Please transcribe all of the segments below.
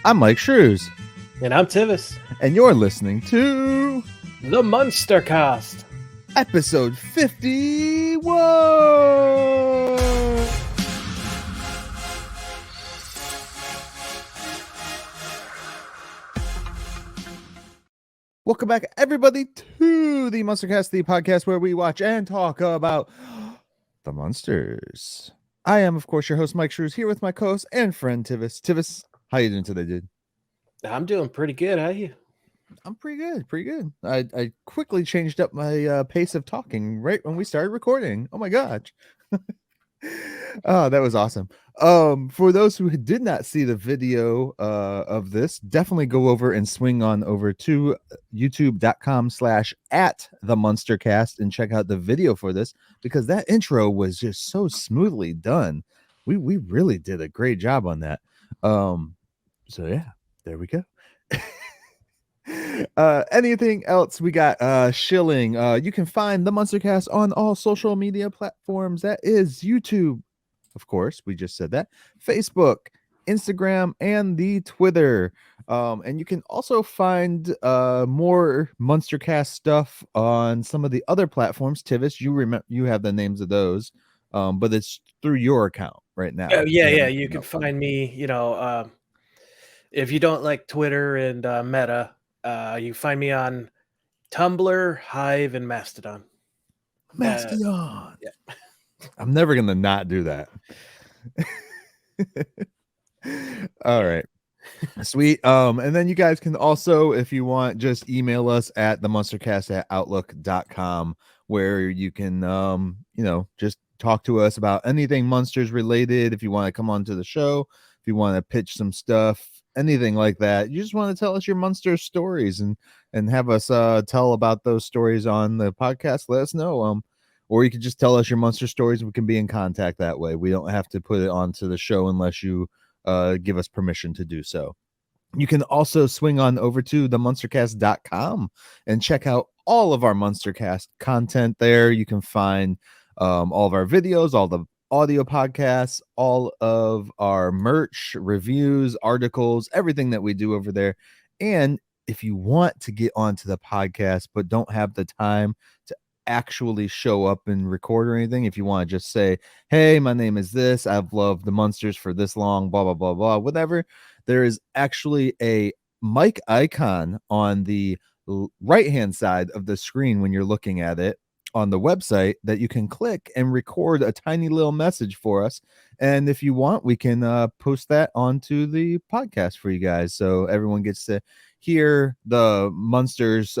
I'm Myke Shrews, And I'm Tivis. and you're listening to The Munster Cast. episode 51. Welcome back, everybody, to the MUNSTERCAST, the podcast where we watch and talk about the Munsters. I am, of course, your host, Myke Shrews, here with my co-host and friend, Tivis. Tivis, how you doing today, dude? I'm doing pretty good. How you? I'm pretty good. I quickly changed up my pace of talking right when we started recording. Oh my gosh. Oh, that was awesome. For those who did not see the video of this, definitely go over and swing on over to youtube.com/@TheMunsterCast and check out the video for this, because that intro was just so smoothly done. We really did a great job on that. So yeah, there we go. Anything else we got? Shilling. You can find the MUNSTERCAST on all social media platforms. That is YouTube, of course, we just said that, Facebook, Instagram, and the Twitter. And you can also find more MUNSTERCAST stuff on some of the other platforms. Tivis, you have the names of those, but it's through your account right now. Oh, yeah. You can find me, if you don't like Twitter and Meta, you find me on Tumblr, Hive, and Mastodon. Mastodon. Yeah. I'm never gonna not do that. All right. Sweet. And then you guys can also, if you want, just email us at themunstercast@outlook.com, where you can just talk to us about anything Munsters related. If you want to come on to the show, if you want to pitch some stuff, anything like that, you just want to tell us your Munster stories and have us tell about those stories on the podcast, let us know. Or you could just tell us your Munster stories and we can be in contact that way. We don't have to put it onto the show unless you give us permission to do so. You can also swing on over to themunstercast.com and check out all of our MUNSTERcast content there. You can find all of our videos, all the audio podcasts, all of our merch, reviews, articles, everything that we do over there. And if you want to get onto the podcast but don't have the time to actually show up and record or anything, if you want to just say, hey, my name is this, I've loved the Munsters for this long, blah blah blah blah, whatever, there is actually a mic icon on the right hand side of the screen when you're looking at it on the website that you can click and record a tiny little message for us. And if you want, we can post that onto the podcast for you guys, so everyone gets to hear the Munsters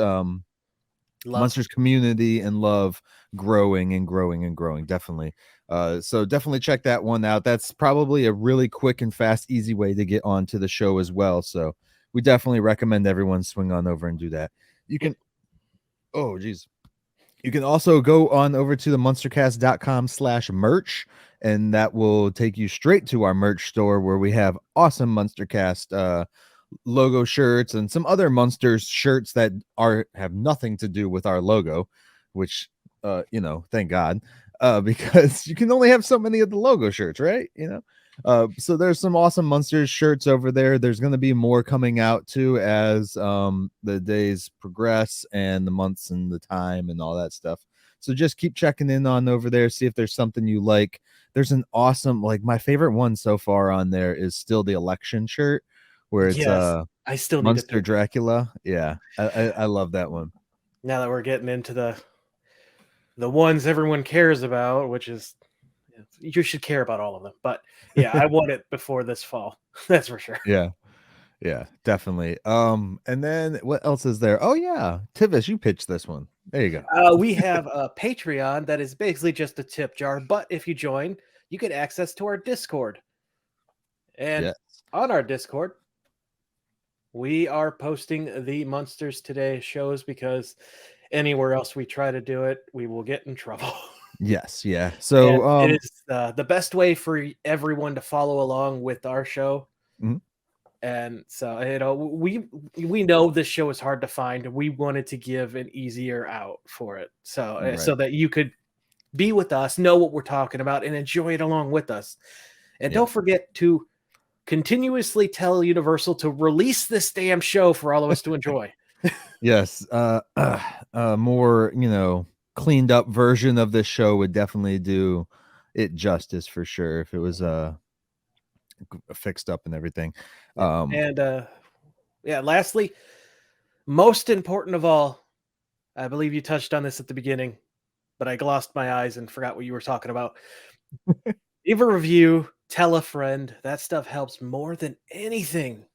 Munsters community and love growing and growing and growing. Definitely. So definitely check that one out. That's probably a really quick and fast, easy way to get onto the show as well. So we definitely recommend everyone swing on over and do that. You can, oh geez. You can also go on over to the munstercast.com/merch, and that will take you straight to our merch store where we have awesome MUNSTERcast logo shirts and some other Munsters shirts that have nothing to do with our logo, which thank God, because you can only have so many of the logo shirts, right? So there's some awesome Munsters shirts over there. There's going to be more coming out too as the days progress and the months and the time and all that stuff. So just keep checking in on over there, see if there's something you like. There's an awesome, like, my favorite one so far on there is still the election shirt, where it's I still need Munster Dracula. Yeah, I love that one. Now that we're getting into the ones everyone cares about, which is, you should care about all of them. But yeah, I want it before this fall. That's for sure. Yeah, definitely. And then what else is there? Oh yeah, Tivis, you pitched this one. There you go. We have a Patreon that is basically just a tip jar, but if you join, you get access to our Discord. And on our Discord, we are posting the Munsters Today shows, because anywhere else we try to do it, we will get in trouble. Yes, yeah. So it is the best way for everyone to follow along with our show. Mm-hmm. And so, we know this show is hard to find. We wanted to give an easier out for it, so so that you could be with us, know what we're talking about, and enjoy it along with us. And don't forget to continuously tell Universal to release this damn show for all of us to enjoy. Yes, more, you know, cleaned up version of this show would definitely do it justice for sure if it was fixed up and everything. Lastly, most important of all, I believe you touched on this at the beginning, but I glossed my eyes and forgot what you were talking about. Leave a review, tell a friend. That stuff helps more than anything.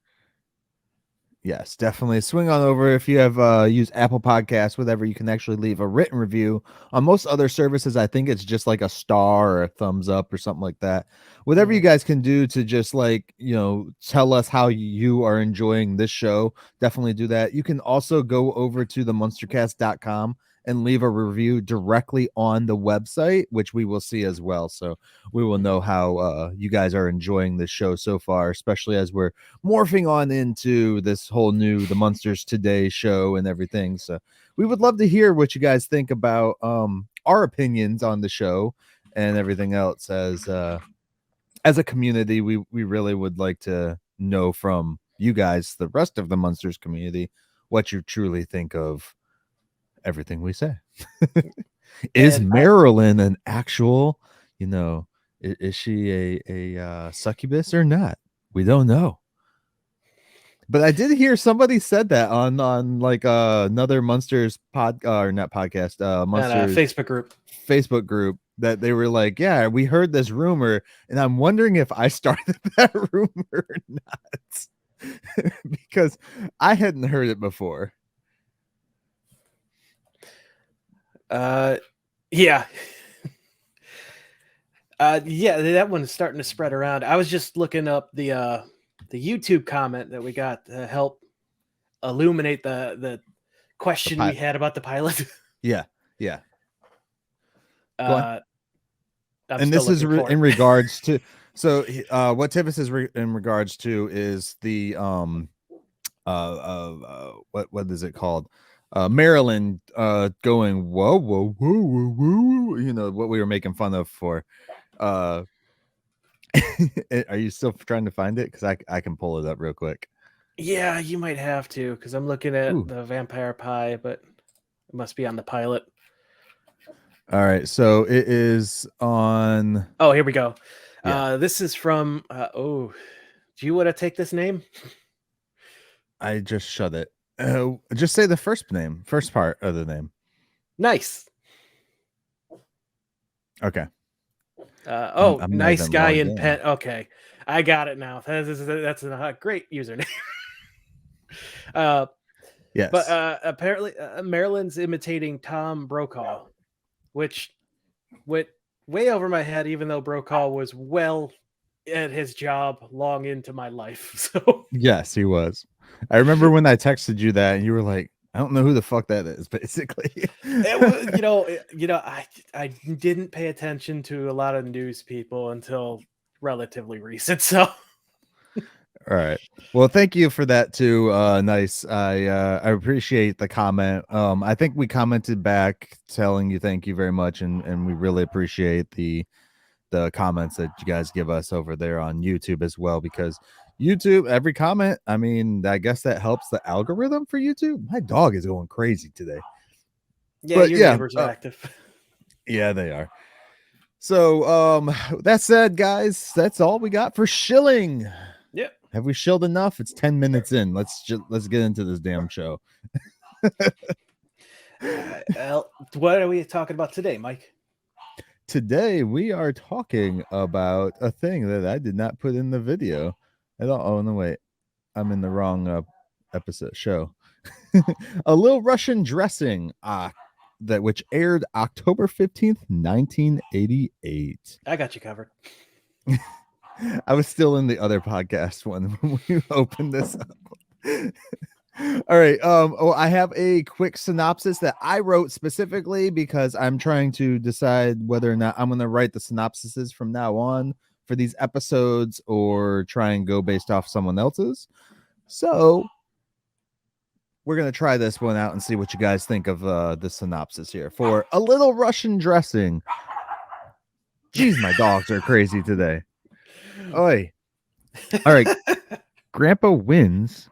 Yes, definitely swing on over. If you have used Apple Podcasts, whatever, you can actually leave a written review. On most other services, I think it's just like a star or a thumbs up or something like that. Whatever you guys can do to just, like, you know, tell us how you are enjoying this show, definitely do that. You can also go over to themunstercast.com and leave a review directly on the website, which we will see as well. So we will know how you guys are enjoying this show so far, especially as we're morphing on into this whole new The Munsters Today show and everything. So we would love to hear what you guys think about our opinions on the show and everything else. As a community, we really would like to know from you guys, the rest of the Munsters community, what you truly think of everything we say. Is Marilyn an actual, you know, is she a succubus or not? We don't know. But I did hear somebody said that on like another Munsters or not podcast, Munsters Facebook group, that they were like, yeah, we heard this rumor, and I'm wondering if I started that rumor or not. Because I hadn't heard it before. Yeah, that one's starting to spread around. I was just looking up the YouTube comment that we got to help illuminate the question we had about the pilot. Yeah. And this is in regards to, so what Tivis is in regards to is the what is it called, Maryland going whoa, you know, what we were making fun of for are you still trying to find it? Because I can pull it up real quick. Yeah, you might have to, because I'm looking at the vampire pie, but it must be on the pilot. All right, so it is on. Oh, here we go. This is from do you want to take this name? I just shut it. Just say the first part of the name. Nice. Okay. I'm nice guy in pen. Okay, I got it now. That's a great username. Yes. But apparently Maryland's imitating Tom Brokaw, which went way over my head, even though Brokaw was well at his job long into my life. So yes, he was. I remember when I texted you that and you were like, I don't know who the fuck that is, basically. It was, I didn't pay attention to a lot of news people until relatively recent. So all right. Well, thank you for that too. Nice. I appreciate the comment. I think we commented back telling you thank you very much, and we really appreciate the comments that you guys give us over there on YouTube as well, because YouTube, every comment, I mean, I guess that helps the algorithm for YouTube. My dog is going crazy today. Yeah, but your neighbors are active. Yeah, they are. So that said, guys, that's all we got for shilling. Yep. Have we shilled enough? It's 10 minutes in. Let's get into this damn show. What are we talking about today, Mike? Today we are talking about a thing that I did not put in the video. Oh no, wait, I'm in the wrong episode show. A Little Russian Dressing, which aired October 15th, 1988. I got you covered. I was still in the other podcast one when we opened this up. All right. I have a quick synopsis that I wrote specifically because I'm trying to decide whether or not I'm going to write the synopsises from now on for these episodes or try and go based off someone else's. So we're going to try this one out and see what you guys think of the synopsis here for A Little Russian Dressing. Jeez, my dogs are crazy today. Oi. All right. Grandpa wins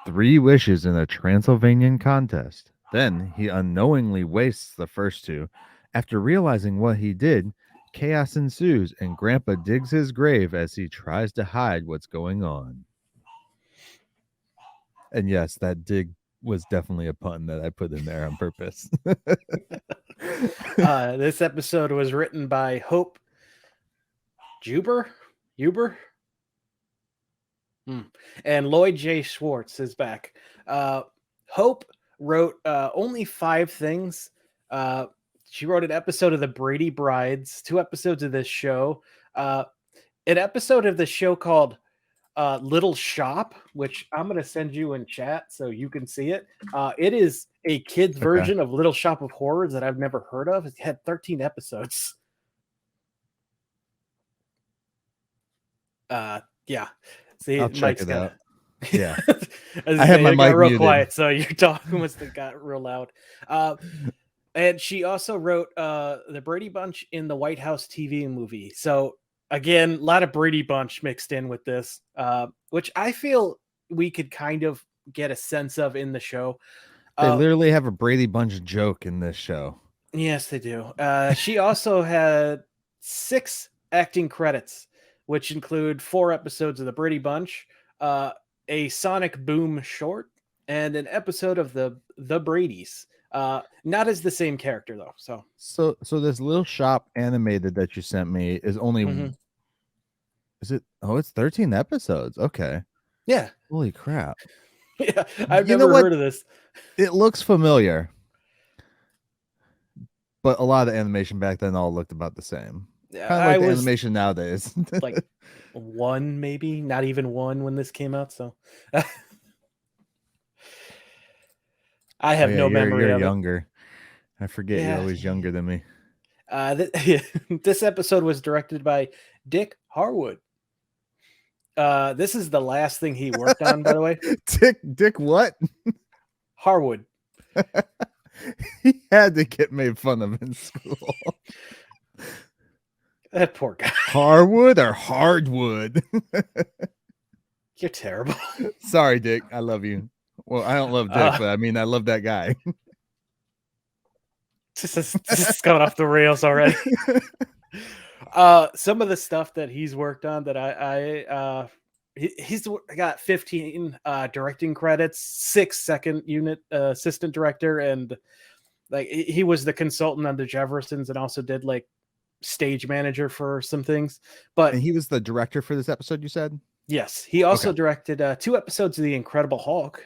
3 wishes in a Transylvanian contest. Then he unknowingly wastes the first 2. After realizing what he did, chaos ensues and Grandpa digs his grave as he tries to hide what's going on. And yes, that dig was definitely a pun that I put in there on purpose. This episode was written by Hope Huber? And Lloyd J. Schwartz is back. Hope wrote only 5 things. She wrote an episode of The Brady Brides, 2 episodes of this show, an episode of the show called Little Shop, which I'm going to send you in chat so you can see it. It is a kid's version of Little Shop of Horrors that I've never heard of. It had 13 episodes. Yeah. See, I'll check it out. Yeah. I have my mic got real muted. Quiet, so your talking must have got real loud. And she also wrote the Brady Bunch in the White House TV movie. So again, a lot of Brady Bunch mixed in with this, which I feel we could kind of get a sense of in the show. They literally have a Brady Bunch joke in this show. Yes, they do. She also had 6 acting credits, which include 4 episodes of the Brady Bunch, a Sonic Boom short, and an episode of the Bradys. Not as the same character though. So this Little Shop animated that you sent me is only is it? Oh, it's 13 episodes. Okay. Yeah. Holy crap. Yeah, I've never heard of this. It looks familiar, but a lot of the animation back then all looked about the same. Yeah, kind of like the animation nowadays. Like 1, maybe not even 1 when this came out. So I have no memory you're of younger. I forget you're always younger than me. This episode was directed by Dick Harwood. This is the last thing he worked on, by the way. Dick what? Harwood. He had to get made fun of in school. That poor guy. Harwood or Hardwood? You're terrible. Sorry, Dick. I love you. Well, I don't love Dick, but I mean, I love that guy. This is coming off the rails already. Some of the stuff that he's worked on that he's got 15 directing credits, 6 second unit assistant director, and like he was the consultant on the Jeffersons and also did like stage manager for some things. But and he was the director for this episode, you said? Yes, he also directed 2 episodes of The Incredible Hulk.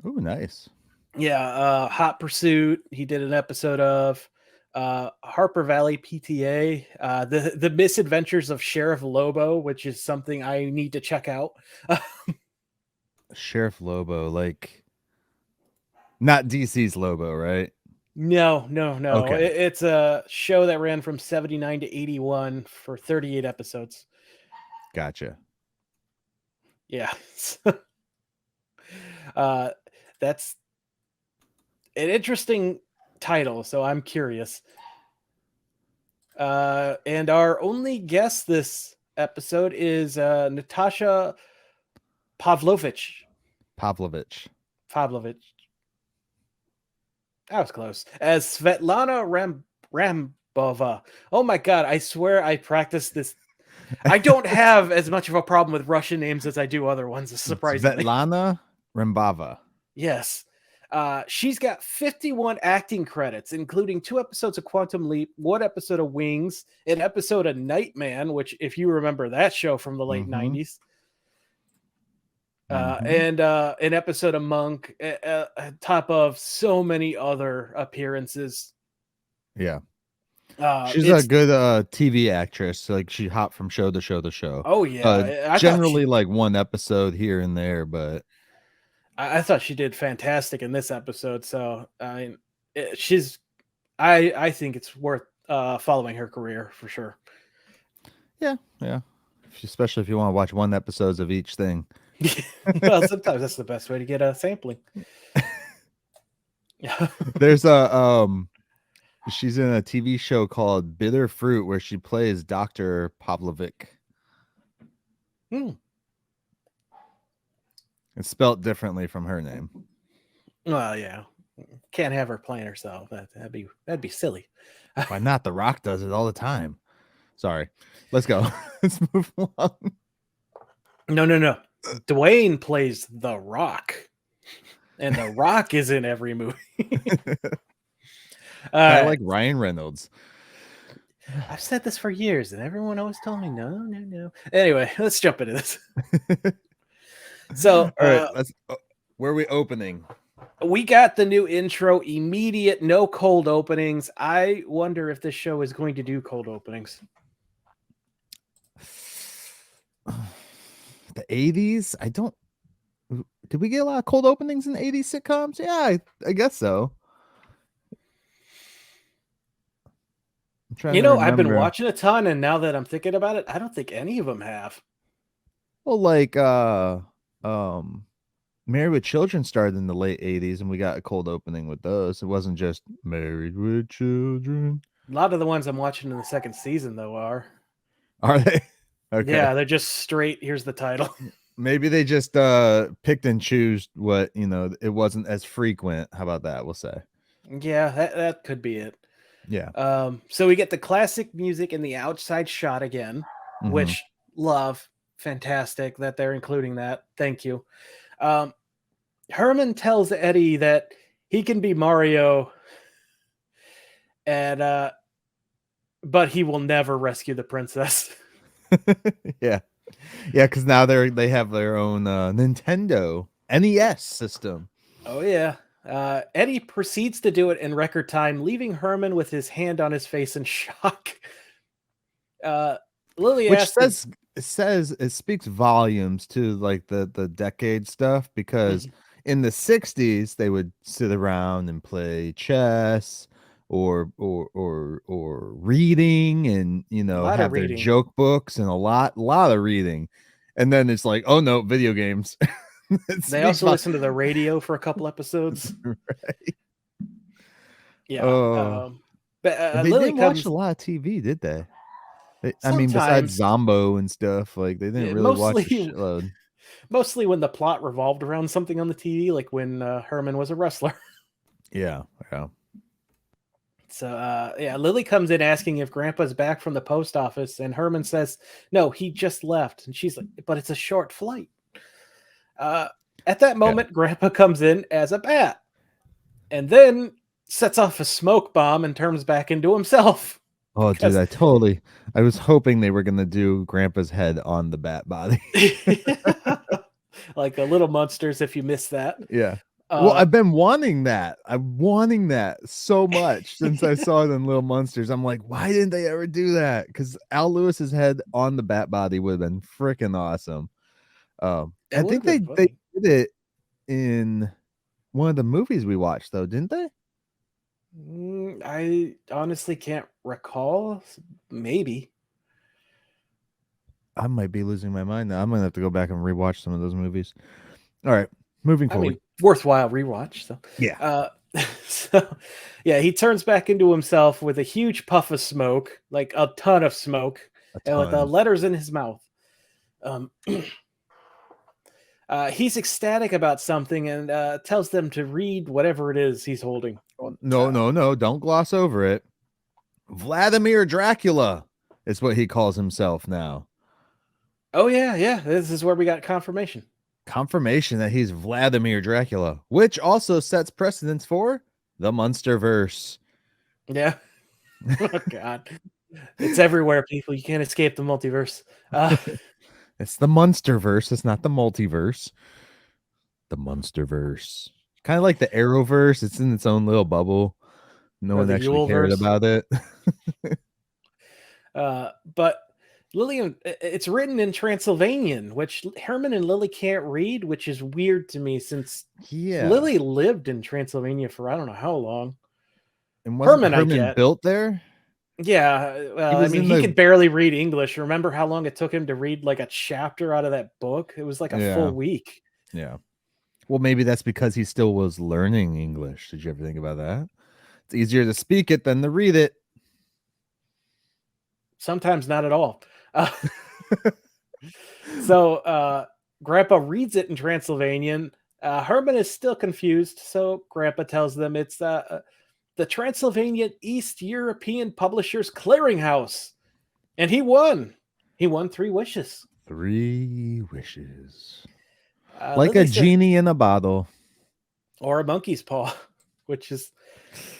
Oh, nice. Yeah, Hot Pursuit. He did an episode of Harper Valley PTA, the Misadventures of Sheriff Lobo, which is something I need to check out. Sheriff Lobo, like not DC's Lobo, right? No. Okay. It's a show that ran from 79 to 81 for 38 episodes. Gotcha. Yeah. That's an interesting title, so I'm curious. And our only guest this episode is Natasha Pavlovich. That was close. As Svetlana Rambova. Oh my god, I swear I practiced this. I don't have as much of a problem with Russian names as I do other ones, surprisingly. Svetlana Rambova. Yes. She's got 51 acting credits, including 2 episodes of Quantum Leap, 1 episode of Wings, an episode of Nightman, which, if you remember that show from the late 90s, and an episode of Monk, on top of so many other appearances. Yeah. She's a good TV actress. Like she hopped from show to show to show. Oh, yeah. Generally like 1 episode here and there, but I thought she did fantastic in this episode. So I think it's worth following her career for sure. Yeah. Especially if you want to watch 1 episodes of each thing. Well, sometimes that's the best way to get a sampling. There's she's in a TV show called Bitter Fruit where she plays Dr. Pavlovic. It's spelt differently from her name. Well, yeah, can't have her playing herself. That'd be silly. Why not? The Rock does it all the time. Sorry. Let's go. Let's move along. No. Dwayne plays The Rock, and The Rock is in every movie. Kind of like Ryan Reynolds. I've said this for years, and everyone always told me no. Anyway, let's jump into this. So, all right, where are we opening? We got the new intro, immediate, no cold openings. I wonder if this show is going to do cold openings. The 80s? Did we get a lot of cold openings in 80s sitcoms? Yeah, I guess so. I'm trying to remember. I've been watching a ton, and now that I'm thinking about it, I don't think any of them have. Well, like Married with Children started in the late 80s, and we got a cold opening with those. It wasn't just Married with Children. A lot of the ones I'm watching in the second season, though, are they? Okay. Yeah, they're just straight, here's the title. Maybe they just picked and choose what, it wasn't as frequent. How about that? We'll say. Yeah, that could be it. Yeah. So we get the classic music in the outside shot again, which love. Fantastic that they're including that. Thank you. Herman tells Eddie that he can be Mario, and but he will never rescue the princess. Yeah, because now they have their own Nintendo NES system. Oh yeah. Eddie proceeds to do it in record time, leaving Herman with his hand on his face in shock. Lily it speaks volumes to like the decade stuff, because in the 60s they would sit around and play chess or reading, and have their joke books and a lot of reading, and then it's like, oh no, video games. They also listen to the radio for a couple episodes. Right. Yeah. But they didn't watch a lot of TV, did they? I mean, besides Zombo and stuff, like they didn't really watch a shitload. Mostly when the plot revolved around something on the TV, like when Herman was a wrestler. Yeah. So, Lily comes in asking if Grandpa's back from the post office, and Herman says, no, he just left. And she's like, but it's a short flight. At that moment, Grandpa comes in as a bat and then sets off a smoke bomb and turns back into himself. Oh, dude, I was hoping they were going to do Grandpa's head on the bat body. Like a Little Munsters, if you missed that. Yeah. Well, I've been wanting that. I'm wanting that so much since I saw it in Little Munsters. I'm like, why didn't they ever do that? Because Al Lewis's head on the bat body would have been freaking awesome. I think they did it in one of the movies we watched, though, didn't they? I honestly can't recall. Maybe. I might be losing my mind now. I'm gonna have to go back and rewatch some of those movies. All right, moving forward. I mean, worthwhile rewatch. So yeah. He turns back into himself with a huge puff of smoke, like a ton of smoke, and with letters in his mouth. He's ecstatic about something and tells them to read whatever it is he's holding. No, don't gloss over it. Vladimir Dracula is what he calls himself now. Oh, yeah. This is where we got confirmation. Confirmation that he's Vladimir Dracula, which also sets precedence for the Munsterverse. Yeah. Oh, God. It's everywhere, people. You can't escape the multiverse. It's the Munsterverse. It's not the multiverse. The Munsterverse. Kind of like the Arrowverse. It's in its own little bubble. No one actually cared about it. But Lillian, it's written in Transylvanian, which Herman and Lily can't read, which is weird to me since Lily lived in Transylvania for I don't know how long. And Herman built there? Yeah. Well, he could barely read English. Remember how long it took him to read like a chapter out of that book? It was like a full week. Yeah. Well, maybe that's because he still was learning English. Did you ever think about that? It's easier to speak it than to read it. Sometimes not at all. So Grandpa reads it in Transylvanian. Herman is still confused, so Grandpa tells them it's the Transylvanian East European Publishers Clearinghouse. And he won. He won 3 wishes. 3 wishes. Like a genie in a bottle. Or a monkey's paw, which is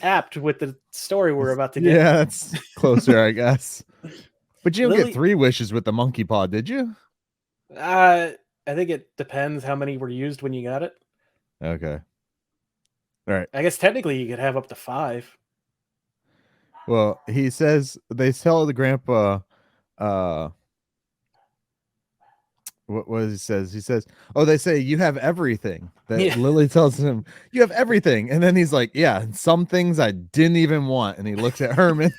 apt with the story we're about to get. Yeah, that's closer, I guess. But you don't get 3 wishes with the monkey paw, did you? I think it depends how many were used when you got it. Okay. All right. I guess technically you could have up to 5. Well, he says they tell the grandpa what he says. He says, "Oh, they say you have everything." That Lily tells him, "You have everything," and then he's like, "Yeah, some things I didn't even want." And he looks at Herman.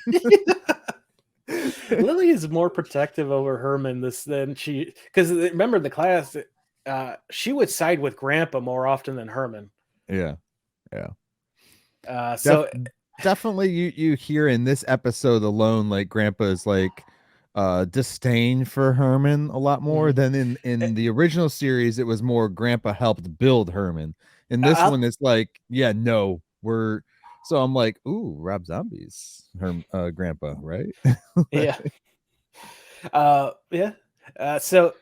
Lily is more protective over Herman than she, because remember the class, she would side with Grandpa more often than Herman. Yeah. So definitely you hear in this episode alone, like Grandpa's like disdain for Herman a lot more than in the original series. It was more Grandpa helped build Herman. In this one, it's like, yeah, no, we're. So I'm like, ooh, Rob Zombie's Grandpa, right? Yeah. Yeah. So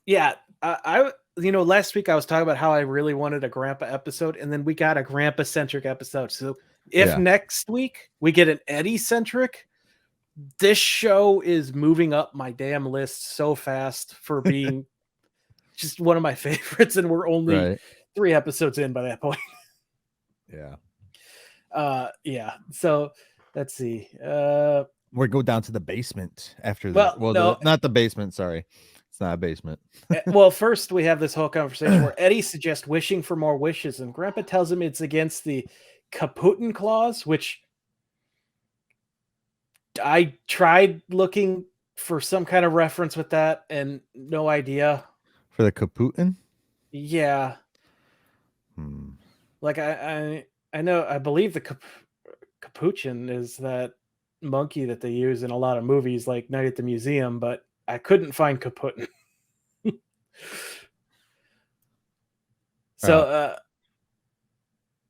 yeah, I last week I was talking about how I really wanted a Grandpa episode, and then we got a Grandpa centric episode. So if next week we get an Eddie centric, this show is moving up my damn list so fast for being just one of my favorites, and we're only 3 episodes in by that point. Yeah. So let's see. We go down to the basement after that. Well, no, not the basement. Sorry, it's not a basement. Well, first we have this whole conversation where Eddie suggests wishing for more wishes, and Grandpa tells him it's against the Caputin clause, which I tried looking for some kind of reference with that, and no idea. For the Caputin? Yeah. Like I know, I believe the capuchin is that monkey that they use in a lot of movies, like Night at the Museum, but I couldn't find Caputin. So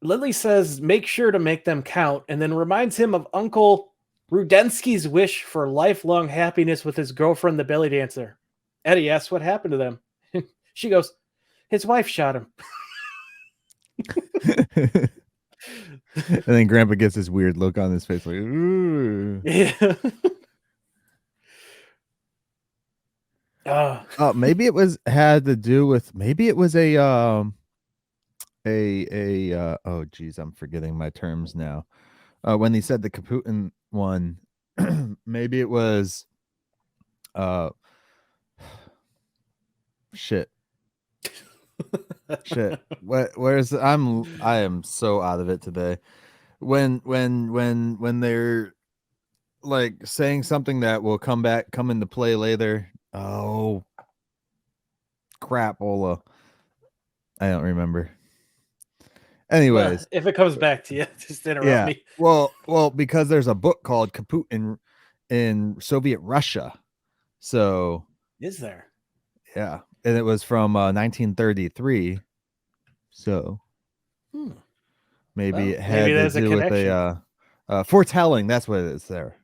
Lily says, make sure to make them count, and then reminds him of Uncle Rudensky's wish for lifelong happiness with his girlfriend, the belly dancer. Eddie asks what happened to them. She goes, his wife shot him. And then Grandpa gets this weird look on his face, like, ooh. Yeah. Maybe it had to do with, maybe it was oh geez, I'm forgetting my terms now. When he said the Caputin one, maybe it was shit. Where's I am so out of it today. When they're like saying something that will come into play later. Oh crapola. I don't remember. Anyways, well, if it comes back to you, just interrupt me. Well, because there's a book called Caputin in Soviet Russia. So is there? Yeah, and it was from 1933. So maybe it had to do with a foretelling. That's what it is there.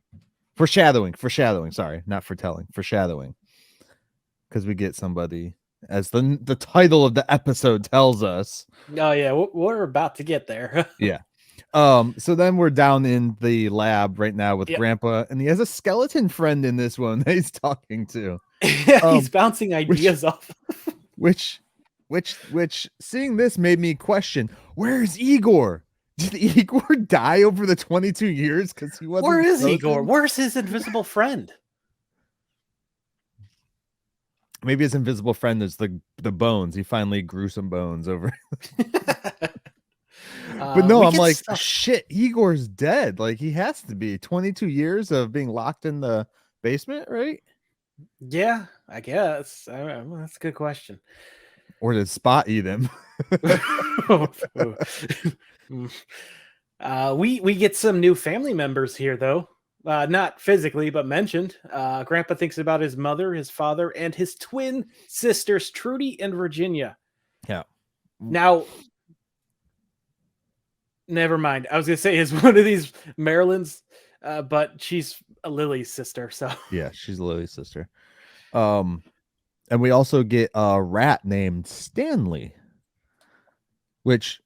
Foreshadowing. Sorry, not foretelling. Foreshadowing. Because we get somebody, as the title of the episode tells us. Oh yeah, we're about to get there. Yeah. So then we're down in the lab right now with Grandpa, and he has a skeleton friend in this one that he's talking to. He's bouncing ideas off. Which seeing this made me question, where's Igor? Did Igor die over the 22 years? Because he wasn't. Where is Igor? Where's his invisible friend? Maybe his invisible friend is the bones. He finally grew some bones over. But no, I'm like, shit, Igor's dead. Like, he has to be 22 years of being locked in the basement, right? Yeah, I guess. That's a good question. Or did Spot eat him? We get some new family members here, though. not physically, but mentioned. Grandpa thinks about his mother, his father, and his twin sisters, Trudy and Virginia. Yeah. Now, never mind. I was gonna say is one of these Marilyn's, but she's a Lily's sister. So yeah, she's Lily's sister. And we also get a rat named Stanley, which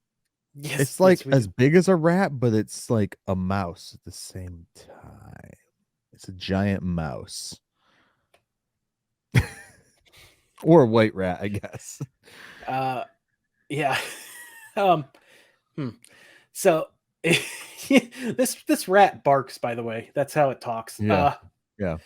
it's like yes, we as do. big as a rat, but it's like a mouse at the same time. It's a giant mouse. Or a white rat, I guess. Yeah. um. Hmm. So this rat barks. By the way, that's how it talks. Yeah. Yeah.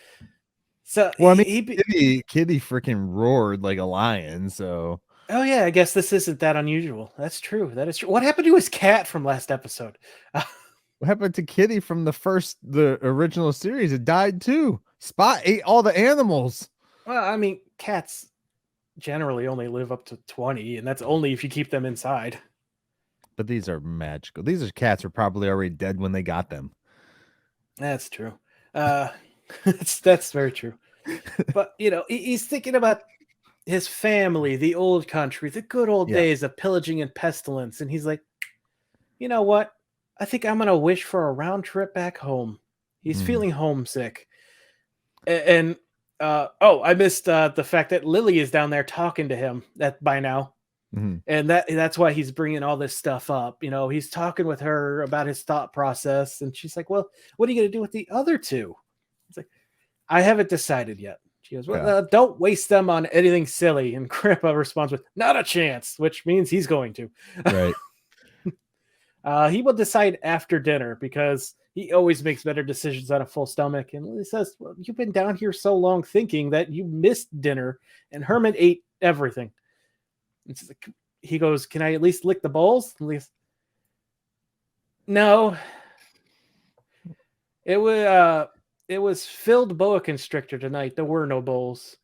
So Well, I mean, he Kitty freaking roared like a lion, so oh yeah, I guess this isn't that unusual. That's true. That is true. What happened to his cat from last episode? what happened to Kitty from the original series? It died too. Spot ate all the animals. Well, I mean, cats generally only live up to 20, and that's only if you keep them inside. But these are magical. These are cats are probably already dead when they got them. That's true. That's very true. But he's thinking about his family, the old country, the good old days of pillaging and pestilence, and he's like, you know what? I think I'm gonna wish for a round trip back home. He's feeling homesick, and I missed the fact that Lily is down there talking to him by now. And that's why he's bringing all this stuff up. He's talking with her about his thought process, and she's like, well, what are you going to do with the other two? It's like, I haven't decided yet. She goes, well, don't waste them on anything silly. And Grandpa responds with, not a chance, which means he's going to. Right. He will decide after dinner because he always makes better decisions on a full stomach. And Lily says, well, you've been down here so long thinking that you missed dinner, and Herman ate everything. He goes, can I at least lick the bowls? No. It was filled boa constrictor tonight. There were no bowls.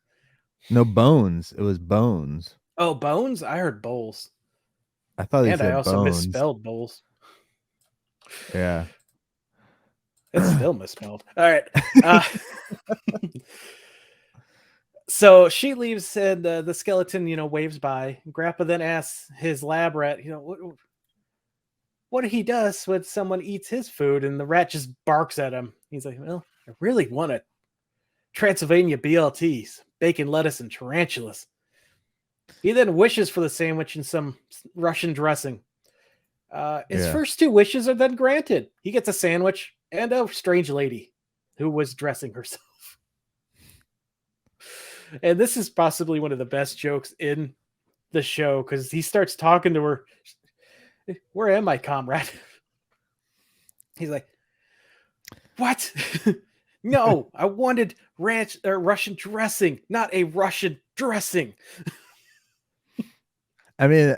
No bones. It was bones. Oh, bones? I heard bowls. I thought he and said I also bones. misspelled bowls. Yeah. It's still misspelled. All right. So she leaves, and the skeleton, waves by. Grandpa then asks his lab rat, what he does when someone eats his food, and the rat just barks at him. He's like, well, I really want it. Transylvania BLTs, bacon, lettuce, and tarantulas. He then wishes for the sandwich and some Russian dressing. His first two wishes are then granted. He gets a sandwich and a strange lady who was dressing herself. And this is possibly one of the best jokes in the show because he starts talking to her. Where am I, comrade? He's like, what? No, I wanted Russian dressing, not a Russian dressing. I mean,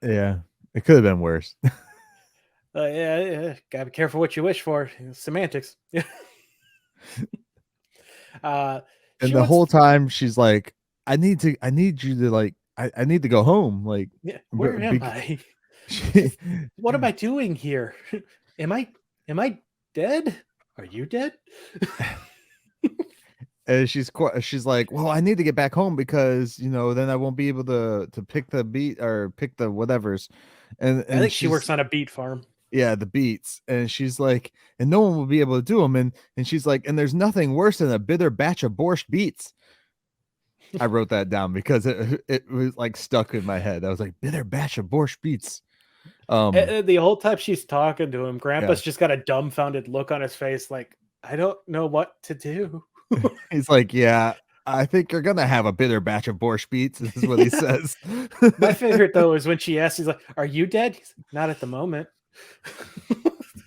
yeah, it could have been worse. Yeah, gotta be careful what you wish for. Semantics. And the whole time she's like, I need you to like, I need to go home. Like, yeah, where am I? What am I doing here? Am I dead? Are you dead? And she's like, well, I need to get back home because then I won't be able to pick the beet or pick the whatevers. And I think she works on a beet farm. Yeah, the beets. And she's like, and no one will be able to do them. And she's like, and there's nothing worse than a bitter batch of borscht beets. I wrote that down because it was like stuck in my head. I was like, bitter batch of borscht beets. The whole time she's talking to him, Grandpa's just got a dumbfounded look on his face, like, I don't know what to do. He's like, yeah, I think you're gonna have a bitter batch of borscht beets. This is what he says. My favorite though is when she asks, he's like, "Are you dead?" He's like, not at the moment.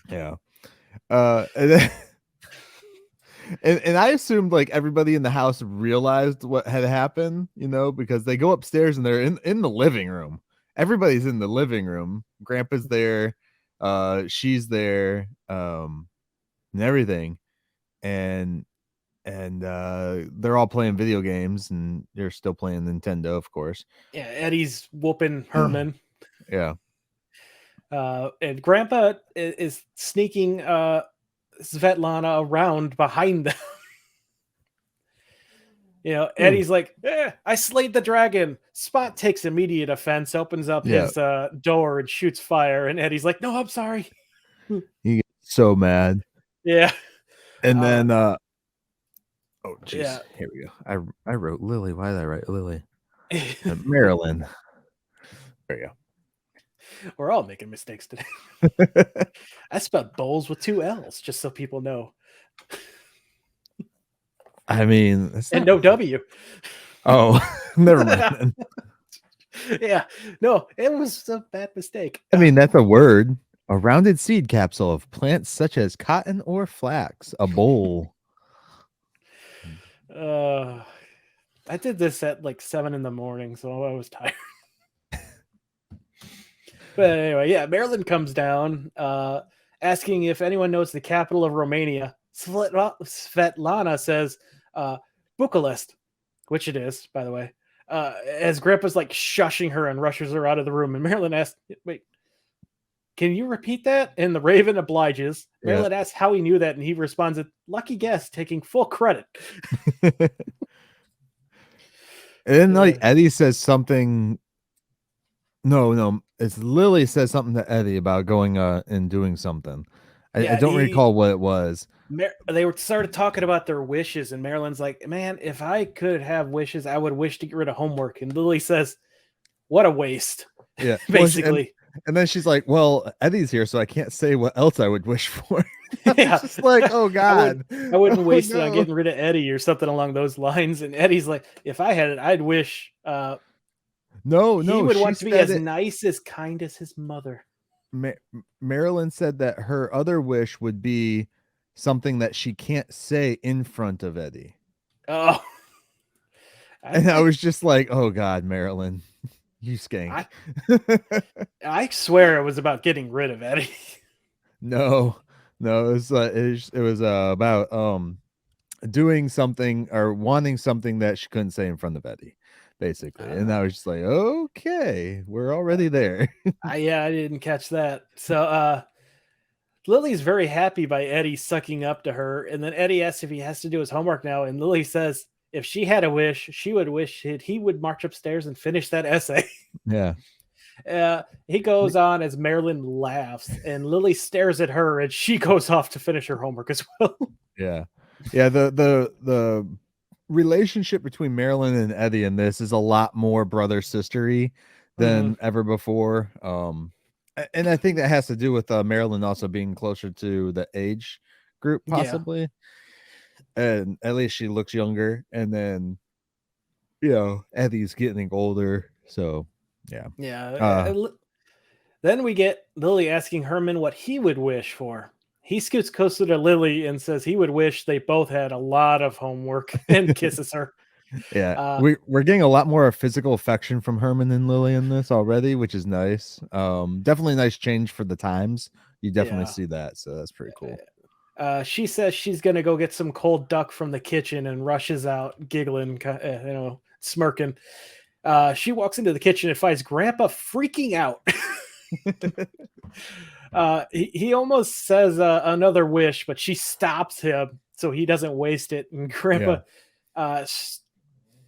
Yeah. And then, and I assumed like everybody in the house realized what had happened, because they go upstairs and they're in the living room. Everybody's in the living room. Grandpa's there, she's there, and everything. And they're all playing video games, and they're still playing Nintendo, of course. Yeah, Eddie's whooping Herman. Yeah. And Grandpa is sneaking Svetlana around behind them. Eddie's like, I slayed the dragon. Spot takes immediate offense, opens up his door and shoots fire. And Eddie's like, no, I'm sorry. He gets so mad. Yeah. And then, oh, jeez. Yeah. Here we go. I wrote Lily. Why did I write Lily? Marilyn. There you go. We're all making mistakes today. I spelled bowls with 2 L's, just so people know. I mean, and no W. Oh, never mind. Yeah, no, it was a bad mistake. I mean, that's a word. A rounded seed capsule of plants such as cotton or flax. A bowl. I did this at like 7 a.m, so I was tired. But anyway, yeah, Marilyn comes down, asking if anyone knows the capital of Romania. Svetlana says, Bucharest, which it is, by the way. As Grandpa's like shushing her and rushes her out of the room, and Marilyn asks, "Wait, can you repeat that?" And the Raven obliges. Marilyn asks how he knew that, and he responds, "Lucky guess, taking full credit." And then like Eddie says something. No, it's Lily says something to Eddie about going and doing something. I don't recall what it was. They started talking about their wishes, and Marilyn's like, "Man, if I could have wishes, I would wish to get rid of homework." And Lily says, "What a waste." Yeah, basically. And then she's like, "Well, Eddie's here, so I can't say what else I would wish for." Yeah, just like, oh god, I wouldn't waste it on getting rid of Eddie or something along those lines. And Eddie's like, "If I had it, I'd wish." No, he would want to be as nice, as kind as his mother. Marilyn said that her other wish would be something that she can't say in front of Eddie. Oh, and I was just like, "Oh God, Marilyn, you skank!" I swear it was about getting rid of Eddie. No, it was about doing something or wanting something that she couldn't say in front of Eddie. Basically, and I was just like, okay, we're already there. I didn't catch that. So Lily's very happy by Eddie sucking up to her, and then Eddie asks if he has to do his homework now, and Lily says if she had a wish, she would wish he would march upstairs and finish that essay. Yeah. He goes on as Marilyn laughs, and Lily stares at her, and she goes off to finish her homework as well. Yeah. The relationship between Marilyn and Eddie in this is a lot more brother sistery than ever before. And I think that has to do with Marilyn also being closer to the age group, possibly. And at least she looks younger. And then, Eddie's getting older. So, yeah. Yeah. Then we get Lily asking Herman what he would wish for. He scoots closer to Lily and says he would wish they both had a lot of homework, and kisses her. Yeah, we're getting a lot more physical affection from Herman and Lily in this already, which is nice. Definitely a nice change for the times. You definitely see that, so that's pretty cool. She says she's gonna go get some cold duck from the kitchen and rushes out, giggling, smirking. She walks into the kitchen and finds Grandpa freaking out. He almost says another wish, but she stops him so he doesn't waste it. And Grandpa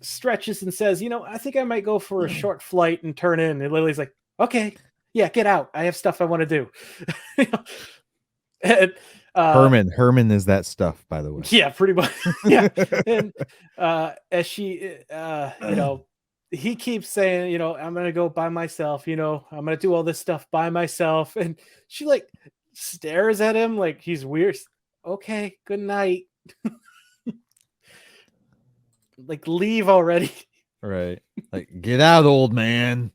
stretches and says, I think I might go for a short flight and turn in. And Lily's like, okay, yeah, get out. I have stuff I want to do. And, Herman is that stuff, by the way. Yeah, pretty much. Yeah. And as she, he keeps saying, I'm going to go by myself, I'm going to do all this stuff by myself. And she like stares at him like he's weird. Okay, good night. Like, leave already. Right. Like, get out, old man.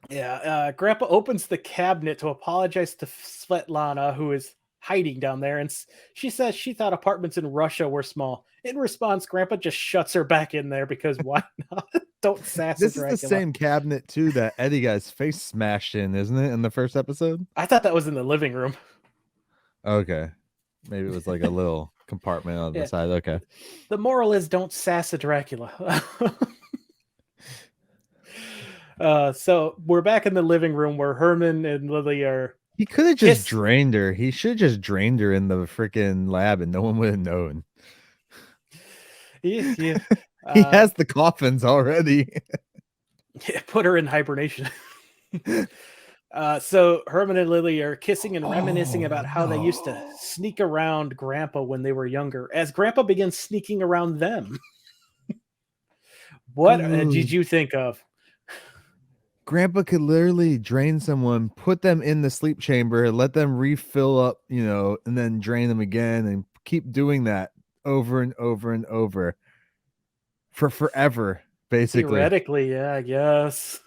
Yeah. Grandpa opens the cabinet to apologize to Svetlana, who is hiding down there. And she says she thought apartments in Russia were small. In response, Grandpa just shuts her back in there because why not? Don't sass This Dracula. is the same cabinet, too, that Eddie got his face smashed in, isn't it, in the first episode? I thought that was in the living room. Okay. Maybe it was like a little compartment on the side. Okay. The moral is don't sass a Dracula. So we're back in the living room where Herman and Lily are He could have just kiss. drained her. He should have just drained her in the freaking lab, and no one would have known. Yeah, He has the coffins already. put her in hibernation. So Herman and Lily are kissing and reminiscing about how they used to sneak around Grandpa when they were younger, as Grandpa begins sneaking around them. What did you think of? Grandpa could literally drain someone, put them in the sleep chamber, let them refill up, and then drain them again and keep doing that over and over and over for forever, basically. Theoretically, yeah, I guess.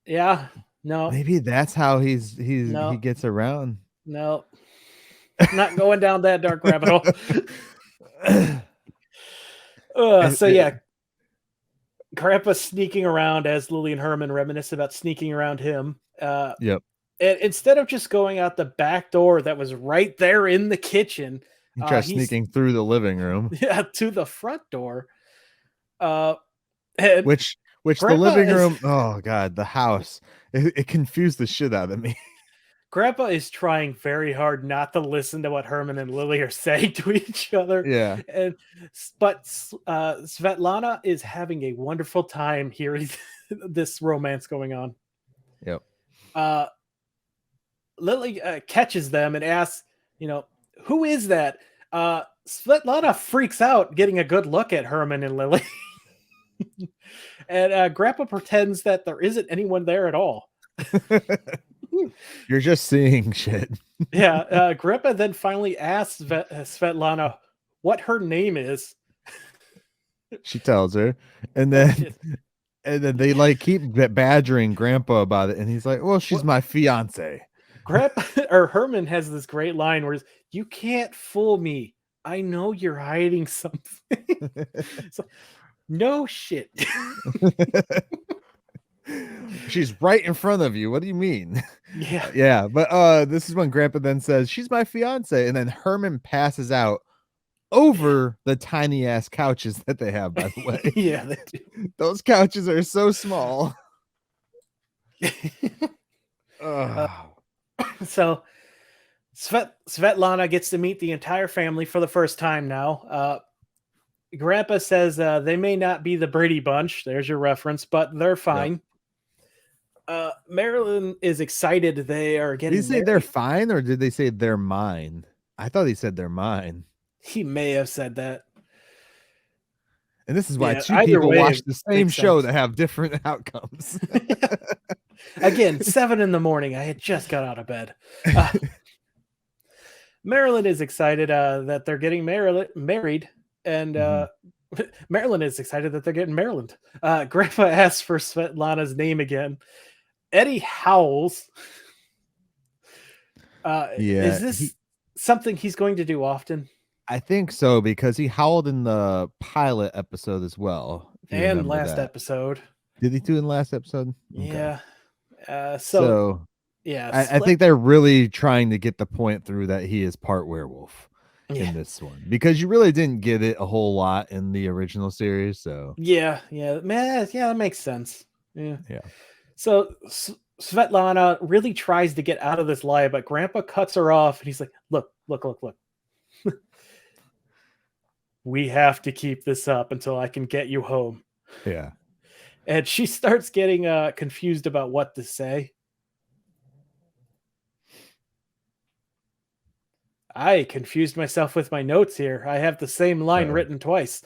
Yeah, no. Maybe that's how he No. gets around. No. Not going down that dark rabbit hole. So yeah, Grandpa sneaking around as Lily and Herman reminisce about sneaking around him. Yep. And instead of just going out the back door that was right there in the kitchen, He tries he's sneaking through the living room. Yeah, to the front door. Which Grandpa the living room, oh god, the house. It confused the shit out of me. Grandpa is trying very hard not to listen to what Herman and Lily are saying to each other. Yeah. But Svetlana is having a wonderful time hearing this romance going on. Yep. Lily catches them and asks, who is that? Svetlana freaks out getting a good look at Herman and Lily. And Grandpa pretends that there isn't anyone there at all. You're just seeing shit. Yeah, Grandpa then finally asks Svetlana what her name is. She tells her, and then they keep badgering Grandpa about it, and he's like, "Well, she's my fiance." Grandpa or Herman has this great line where "You can't fool me. I know you're hiding something." So, no shit. She's right in front of you. What do you mean? Yeah. Yeah, but this is when Grandpa then says, "She's my fiance," and then Herman passes out over the tiny ass couches that they have, by the way. Yeah, they do. Those couches are so small. So Svetlana gets to meet the entire family for the first time now. Grandpa says they may not be the Brady Bunch. There's your reference, but they're fine. Yep. Marilyn is excited they are getting Did he say they're fine, or did they say they're mine? I thought he said they're mine. He may have said that. And this is why two people watch the same show that have different outcomes. Again, 7 a.m. I had just got out of bed. Marilyn is excited that they're getting married. And Marilyn is excited that they're getting Maryland. Grandpa asks for Svetlana's name again. Eddie howls. Is this something he's going to do often? I think so, because he howled in the pilot episode as well. And last episode. Did he do in the last episode? Yeah. Okay. Yeah. I think they're really trying to get the point through that he is part werewolf. In this one, because you really didn't get it a whole lot in the original series. So man, that makes sense. Yeah. So Svetlana really tries to get out of this lie, but Grandpa cuts her off, and he's like, look. We have to keep this up until I can get you home. Yeah. And she starts getting confused about what to say. I confused myself with my notes here. I have the same line written twice.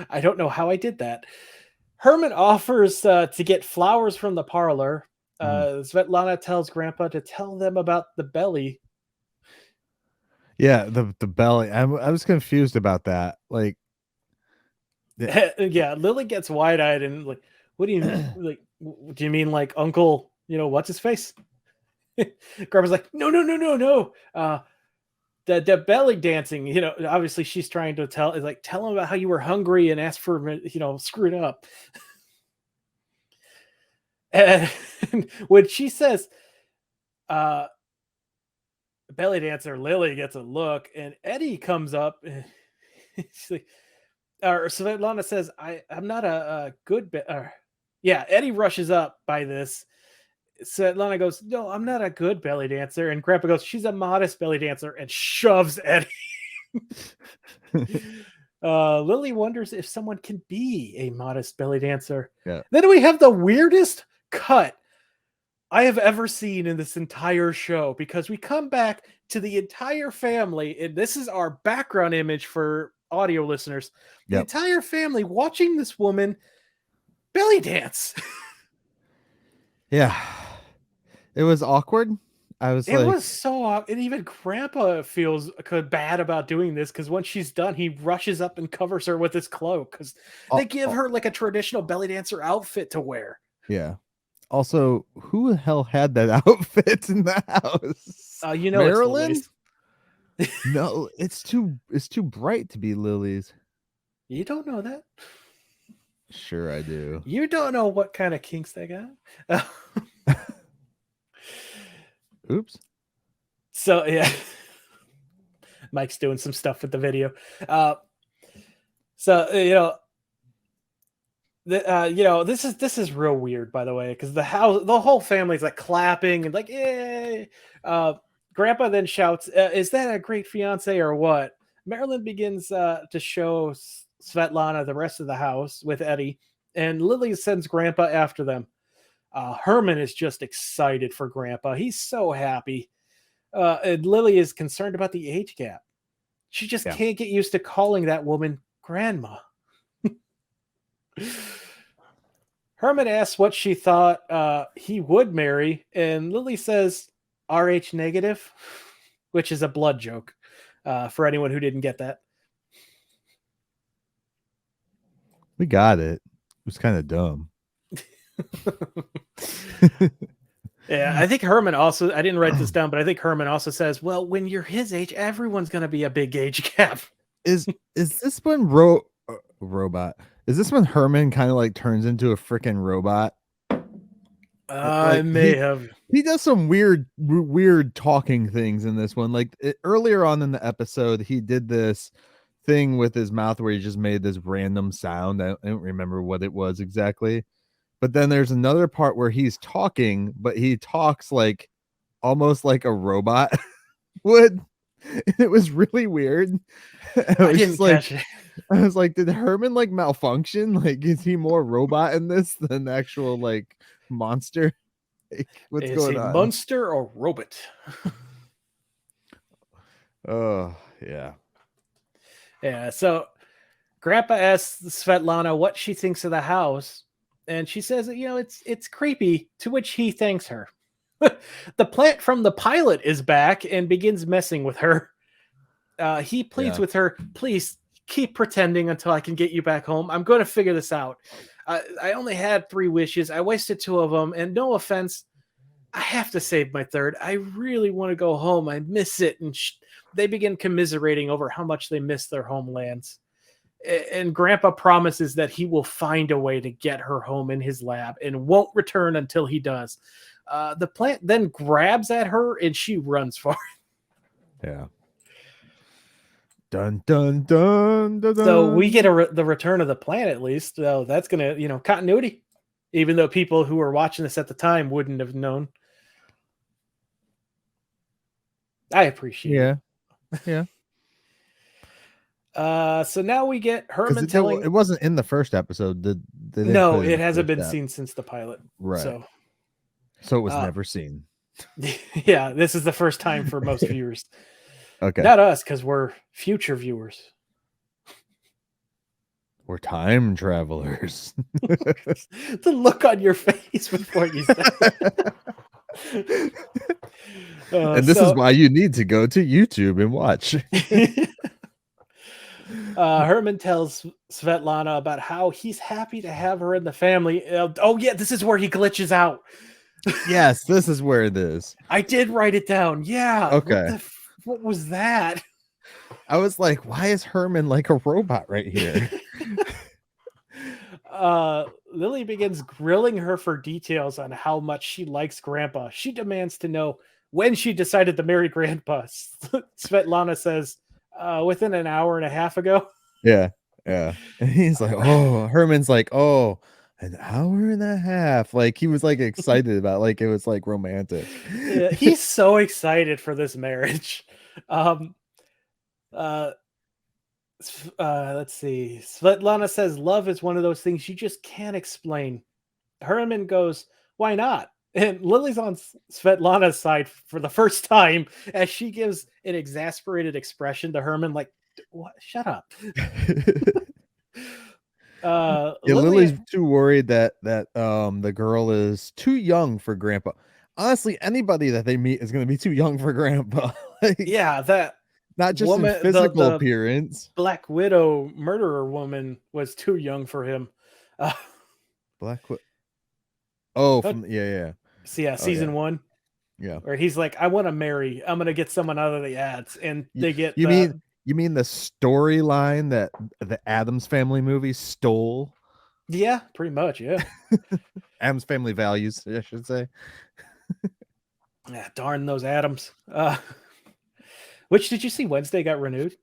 I don't know how I did that. Herman offers to get flowers from the parlor. Svetlana tells Grandpa to tell them about the belly. Yeah, the belly. I was confused about that. Like, yeah, Lily gets wide-eyed and like, what do you mean? Like, do you mean like Uncle, what's his face? Grandpa's like, no. The belly dancing, obviously she's trying to tell him about how you were hungry and ask for, screwed up. And when she says, belly dancer, Lily gets a look, and Eddie comes up. And she's like, or Svetlana says, I'm not a good Yeah, Eddie rushes up by this. Svetlana goes, "No, I'm not a good belly dancer." And Grandpa goes, "She's a modest belly dancer," and shoves Eddie. Lily wonders if someone can be a modest belly dancer. Yeah. Then we have the weirdest cut I have ever seen in this entire show, because we come back to the entire family, and this is our background image for audio listeners. The Yep. entire family watching this woman belly dance. Yeah. It was awkward. I was It like, was so and even Grandpa feels bad about doing this, because once she's done, he rushes up and covers her with his cloak, because they give her like a traditional belly dancer outfit to wear. Yeah. Also, who the hell had that outfit in the house? You know, Marilyn? It's No, it's too bright to be Lily's. You don't know that? Sure, I do. You don't know what kind of kinks they got. Oops. So yeah, Mike's doing some stuff with the video. So this is real weird, by the way, because the whole family's like clapping and like, yay. Grandpa then shouts, "Is that a great fiance or what?" Marilyn begins to show Svetlana the rest of the house with Eddie, and Lily sends Grandpa after them. Herman is just excited for Grandpa. He's so happy. And Lily is concerned about the age gap. She just can't get used to calling that woman Grandma. Herman asks what she thought he would marry, and Lily says RH negative, which is a blood joke for anyone who didn't get that. We got it. It was kind of dumb. Yeah, I think Herman also, I didn't write this down, but I think Herman also says, well, when you're his age, everyone's going to be a big age gap. Is this when robot? Is this when Herman kind of like turns into a freaking robot? I may have. He does some weird talking things in this one. Like earlier on in the episode, he did this thing with his mouth where he just made this random sound. I don't remember what it was exactly. But then there's another part where he's talking, but he talks like almost like a robot would. It was really weird. I didn't catch it. I was like, did Herman like malfunction? Like, is he more robot in this than actual like monster? Like, what's going on? Munster or robot? Oh, yeah. Yeah. So Grandpa asks Svetlana what she thinks of the house, and she says, it's creepy, to which he thanks her. The plant from the pilot is back and begins messing with her. He pleads with her, please keep pretending until I can get you back home. I'm going to figure this out. I only had 3 wishes. I wasted 2 of them, and no offense, I have to save my 3rd. I really want to go home. I miss it. And they begin commiserating over how much they miss their homelands. And Grandpa promises that he will find a way to get her home in his lab and won't return until he does. The plant then grabs at her and she runs for it. Yeah. Dun, dun, dun, dun, dun. So we get the return of the plant, at least. So that's going to, continuity, even though people who were watching this at the time wouldn't have known. I appreciate it. Yeah. So now we get Herman telling. It wasn't in the first episode. No, it hasn't been seen since the pilot. Right. So it was never seen. Yeah, this is the first time for most viewers. Okay. Not us, because we're future viewers. We're time travelers. The look on your face before you said it. And this is why you need to go to YouTube and watch. Herman tells Svetlana about how he's happy to have her in the family. Oh yeah, this is where he glitches out. Yes, this is where it is. I did write it down. Yeah. Okay. What was that? I was like, why is Herman like a robot right here? Lily begins grilling her for details on how much she likes Grandpa. She demands to know when she decided to marry Grandpa. Svetlana says, within an hour and a half ago. Yeah. And he's like, oh, Herman's like, oh, an hour and a half. Like he was like excited about it, like it was like romantic. Yeah, he's so excited for this marriage. Um, uh, let's see. Svetlana says love is one of those things you just can't explain. Herman goes, "Why not?" And Lily's on Svetlana's side for the first time as she gives an exasperated expression to Herman, like, "What? Shut up." Yeah, Lily, Lily's too worried that the girl is too young for grandpa. Honestly, anybody that they meet is gonna be too young for grandpa. Like, yeah, that not just in woman, physical the appearance. Black Widow murderer woman was too young for him. Uh, Black Oh, but from yeah. so yeah, Oh yeah. season 1, Yeah. where he's like, "I want to marry. I'm gonna get someone out of the ads," and You, they get you mean you mean the storyline that the Adams Family movie stole? yeah, pretty much, yeah. Adams Family Values, I should say. Yeah, darn those Adams. Which did you see Wednesday got renewed?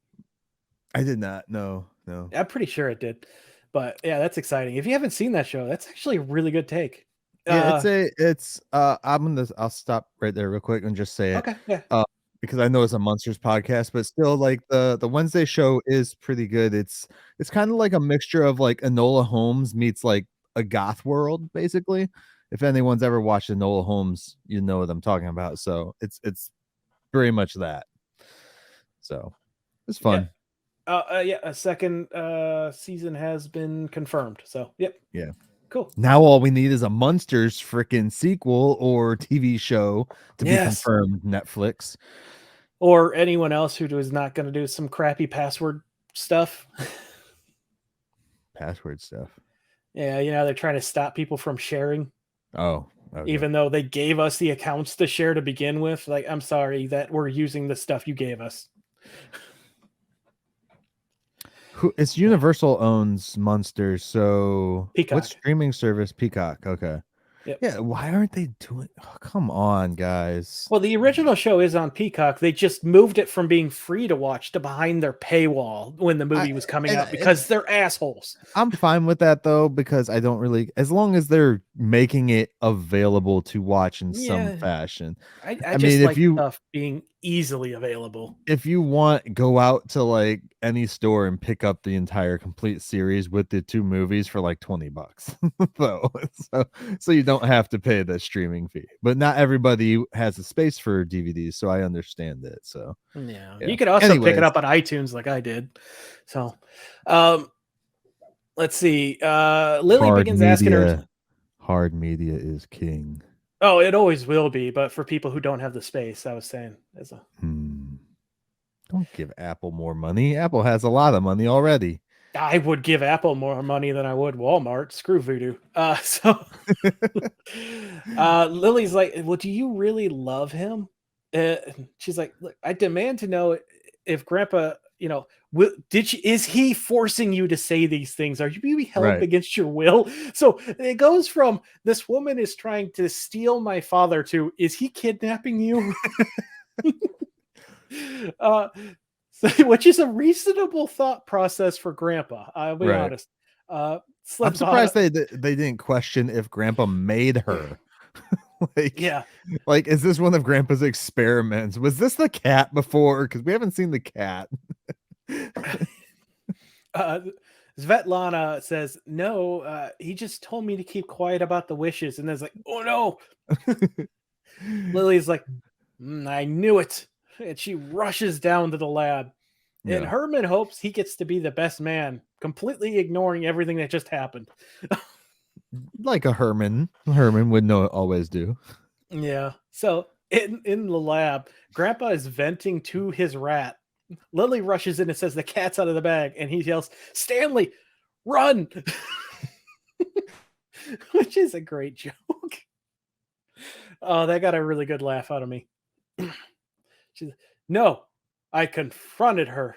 I did not. No. I'm pretty sure it did. But yeah, that's exciting. If you haven't seen that show, that's actually a really good take. Yeah, I'll stop right there real quick and just say it. Okay, yeah. Uh because I know it's a Monsters podcast, but still like the Wednesday show is pretty good. It's kind of like a mixture of like Enola Holmes meets like a goth world, basically. If anyone's ever watched Enola Holmes, you know what I'm talking about. So it's very much that. So it's Yeah. fun. Yeah, a second season has been confirmed. So, yep. Yeah. Cool. Now all we need is a Munsters freaking sequel or TV show to be Yes. confirmed. Netflix. Or anyone else who is not going to do some crappy password stuff. Password stuff. Yeah, they're trying to stop people from sharing, Oh, okay. even though they gave us the accounts to share to begin with. Like, I'm sorry that we're using the stuff you gave us. It's Universal owns Munsters, so what Peacock. streaming service? Peacock. Okay. Yep. Yeah, why aren't they doing come on, guys. Well, the original show is on Peacock. They just moved it from being free to watch to behind their paywall when the I movie was coming and out because they're assholes. I'm fine with that though, because I don't really, as long as they're making it available to watch in some Yeah, fashion. I I mean, just like stuff being easily available. if you want, go out to like any store and pick up the entire complete series with the 2 movies for like $20 though. So you don't have to pay the streaming fee, but not everybody has the space for DVDs, so I understand it. So Yeah. yeah, You could also pick it anyways. up on iTunes like I did. So, let's see. Lily hard begins asking her. media Hard media is king. Oh, it always will be, but for people who don't have the space, I was saying as a Don't give Apple more money. Apple has a lot of money already. I would give Apple more money than I would Walmart. Screw Voodoo. So Lily's like, "Well, do you really love him?" She's like, "Look, I demand to know if Grandpa, is he forcing you to say these things? Are you being held Right. against your will?" So it goes from this woman is trying to steal my father to is he kidnapping you? uh, which is a reasonable thought process for Grandpa. I'll be Right. honest. I'm Slevana, surprised they didn't question if Grandpa made her. like yeah. like is this one of Grandpa's experiments? Was this the cat before? Because we haven't seen the cat. Uh, Svetlana says, "No, he just told me to keep quiet about the wishes." And there's like, "Oh no." Lily's like, "I knew it." And she rushes down to the lab. And Yeah. Herman hopes he gets to be the best man, completely ignoring everything that just happened. Like a Herman. Herman would know always do. Yeah. So in the lab, Grandpa is venting to his rat. Lily rushes in and says the cat's out of the bag, and he yells, "Stanley, run!" Which is a great joke. Oh, that got a really good laugh out of me. She's, "No, I confronted her,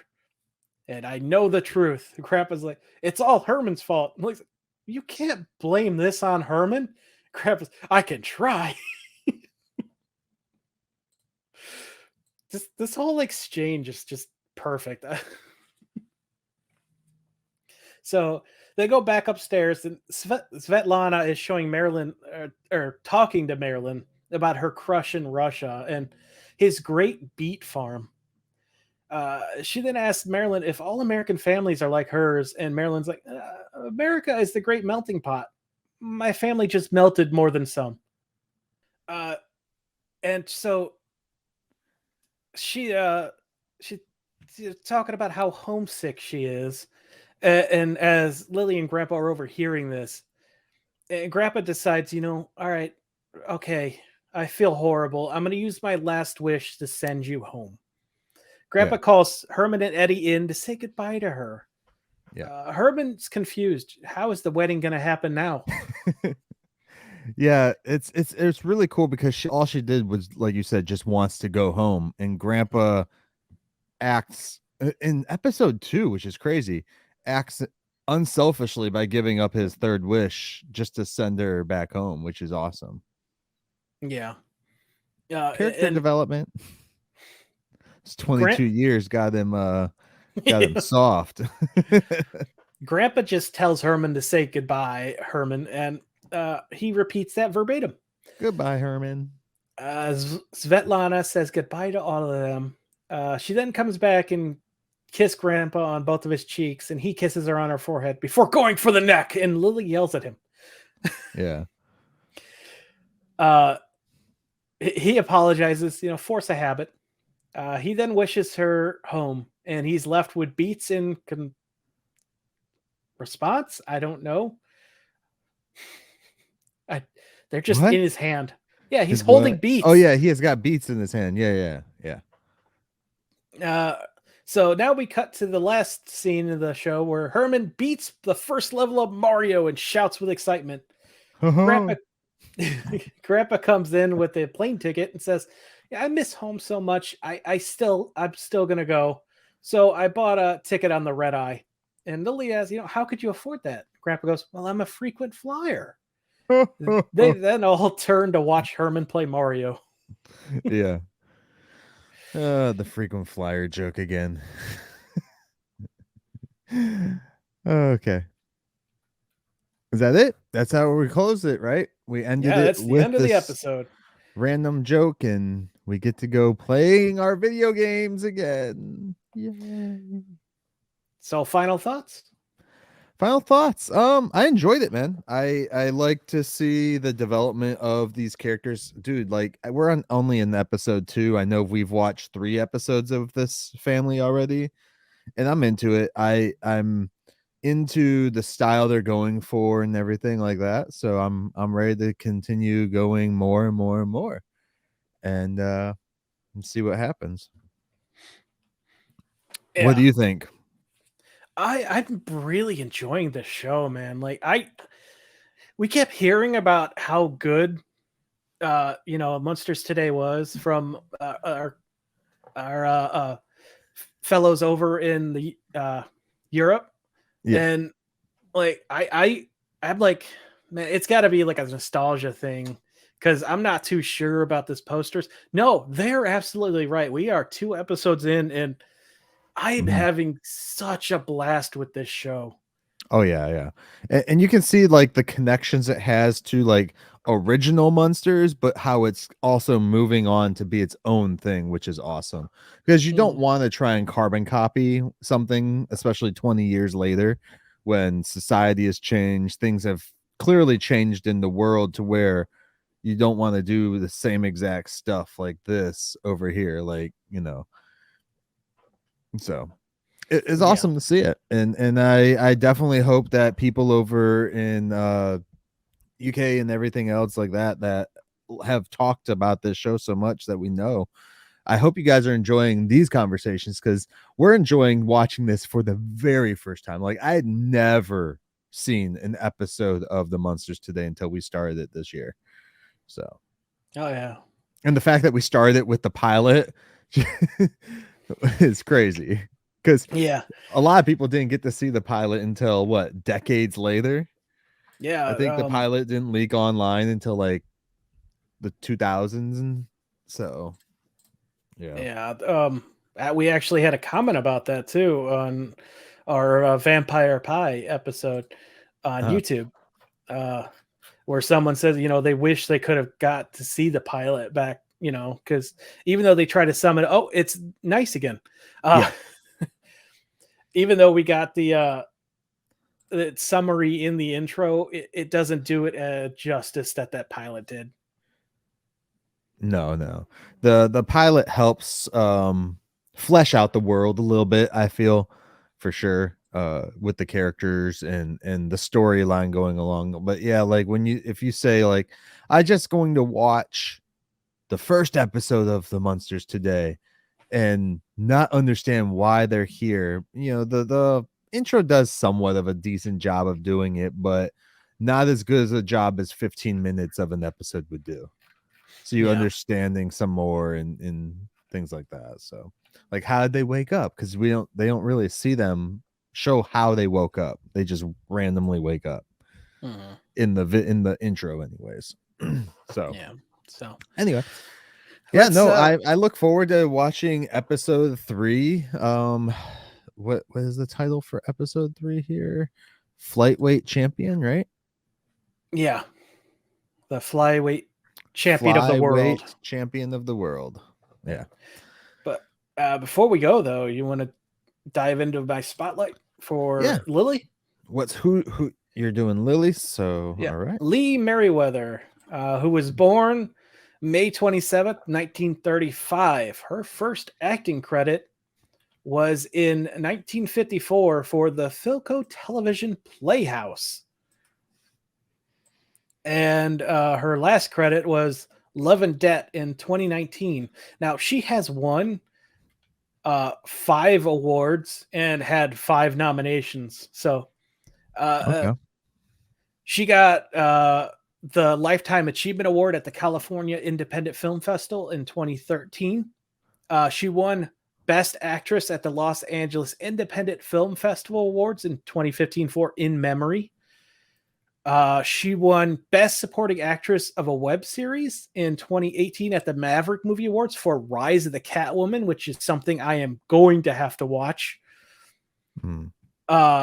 and I know the truth." Grandpa's like, "It's all Herman's fault." I'm like, you can't blame this on Herman. Grandpa's, "I can try." This whole exchange is just perfect. So they go back upstairs, and Svetlana is showing Marilyn or talking to Marilyn about her crush in Russia and his great beet farm. She then asks Marilyn if all American families are like hers, and Marilyn's like, America is the great melting pot. My family just melted more than some. Uh, and so she she's talking about how homesick she is, and as Lily and Grandpa are overhearing this, and Grandpa decides, all right, okay, I feel horrible. I'm going to use my last wish to send you home. Grandpa calls Herman and Eddie in to say goodbye to her. Yeah. Herman's confused. How is the wedding going to happen now? Yeah, it's really cool because all she did was, like you said, just wants to go home, and Grandpa acts in episode 2, which is crazy, acts unselfishly by giving up his third wish just to send her back home, which is awesome. Yeah. Character development. It's 22 years got him soft. Grandpa just tells Herman to say goodbye, Herman, and he repeats that verbatim. Goodbye, Herman. Svetlana says goodbye to all of them. She then comes back and kisses Grandpa on both of his cheeks, and he kisses her on her forehead before going for the neck, and Lily yells at him. Yeah. He apologizes, force a habit. He then wishes her home, and he's left with beets in response. I don't know. They're just in his hand. Yeah, he's holding beets. Oh yeah, he has got beets in his hand. Yeah. So now we cut to the last scene of the show where Herman beats the first level of Mario and shouts with excitement. Grandpa comes in with a plane ticket and says, "Yeah, I miss home so much. I'm still gonna go. So I bought a ticket on the red eye." And Lily asks, "How could you afford that?" Grandpa goes, "Well, I'm a frequent flyer." They then all turn to watch Herman play Mario. Yeah. The frequent flyer joke again. Okay. Is that it? That's how we closed it, right? We ended it that's the with end of the episode. Random joke, and we get to go playing our video games again. Yay. So final thoughts? I enjoyed it, man. I like to see the development of these characters. Dude, like we're only in episode 2. I know we've watched 3 episodes of this family already, and I'm into it. I'm into the style they're going for and everything like that. So I'm ready to continue going more and more and more, and see what happens. Yeah. What do you think? I'm really enjoying this show, man. Like we kept hearing about how good Munsters Today was from our fellows over in the Europe. Yeah. And like I'm like, man, it's got to be like a nostalgia thing, because I'm not too sure about this posters. No, they're absolutely right. We are 2 episodes in, and I'm having such a blast with this show. Oh yeah. And you can see like the connections it has to like original Munsters, but how it's also moving on to be its own thing, which is awesome. Because you don't want to try and carbon copy something, especially 20 years later, when society has changed. Things have clearly changed in the world to where you don't want to do the same exact stuff like this over here, like, so it's awesome to see it. And I definitely hope that people over in UK and everything else like that have talked about this show so much that we know, I hope you guys are enjoying these conversations, because we're enjoying watching this for the very first time. Like I had never seen an episode of the Munsters Today until we started it this year. So and the fact that we started it with the pilot is crazy, because a lot of people didn't get to see the pilot until what, decades later. I think the pilot didn't leak online until like the 2000s, and so we actually had a comment about that too on our Vampire Pie episode on YouTube, where someone says, they wish they could have got to see the pilot back, because even though they try to summon, oh, it's nice again. Yeah. Even though we got the summary in the intro, it doesn't do it justice that pilot did. No. The pilot helps flesh out the world a little bit, I feel, for sure, with the characters and the storyline going along. But yeah, like if you say like, I just going to watch the first episode of the Munsters today and not understand why they're here, the intro does somewhat of a decent job of doing it, but not as good as a job as 15 minutes of an episode would do. So you understanding some more and things like that. So like, how did they wake up? Because they don't really see them show how they woke up. They just randomly wake up in the intro anyways. So anyway, I look forward to watching episode 3. What is the title for episode 3 here? Flyweight champion, right? Yeah, the flyweight champion of the world. Champion of the world. Yeah. But before we go, though, you want to dive into my spotlight for Lily? Who you're doing Lily? So all right. Lee Merriweather, who was born May 27th, 1935. Her first acting credit was in 1954 for the Philco Television Playhouse. And her last credit was Love and Debt in 2019. Now, she has won 5 awards and had 5 nominations. So she got the Lifetime Achievement Award at the California Independent Film Festival in 2013. She won Best Actress at the Los Angeles Independent Film Festival Awards in 2015 for In Memory. She won Best Supporting Actress of a Web Series in 2018 at the Maverick Movie Awards for Rise of the Catwoman, which is something I am going to have to watch.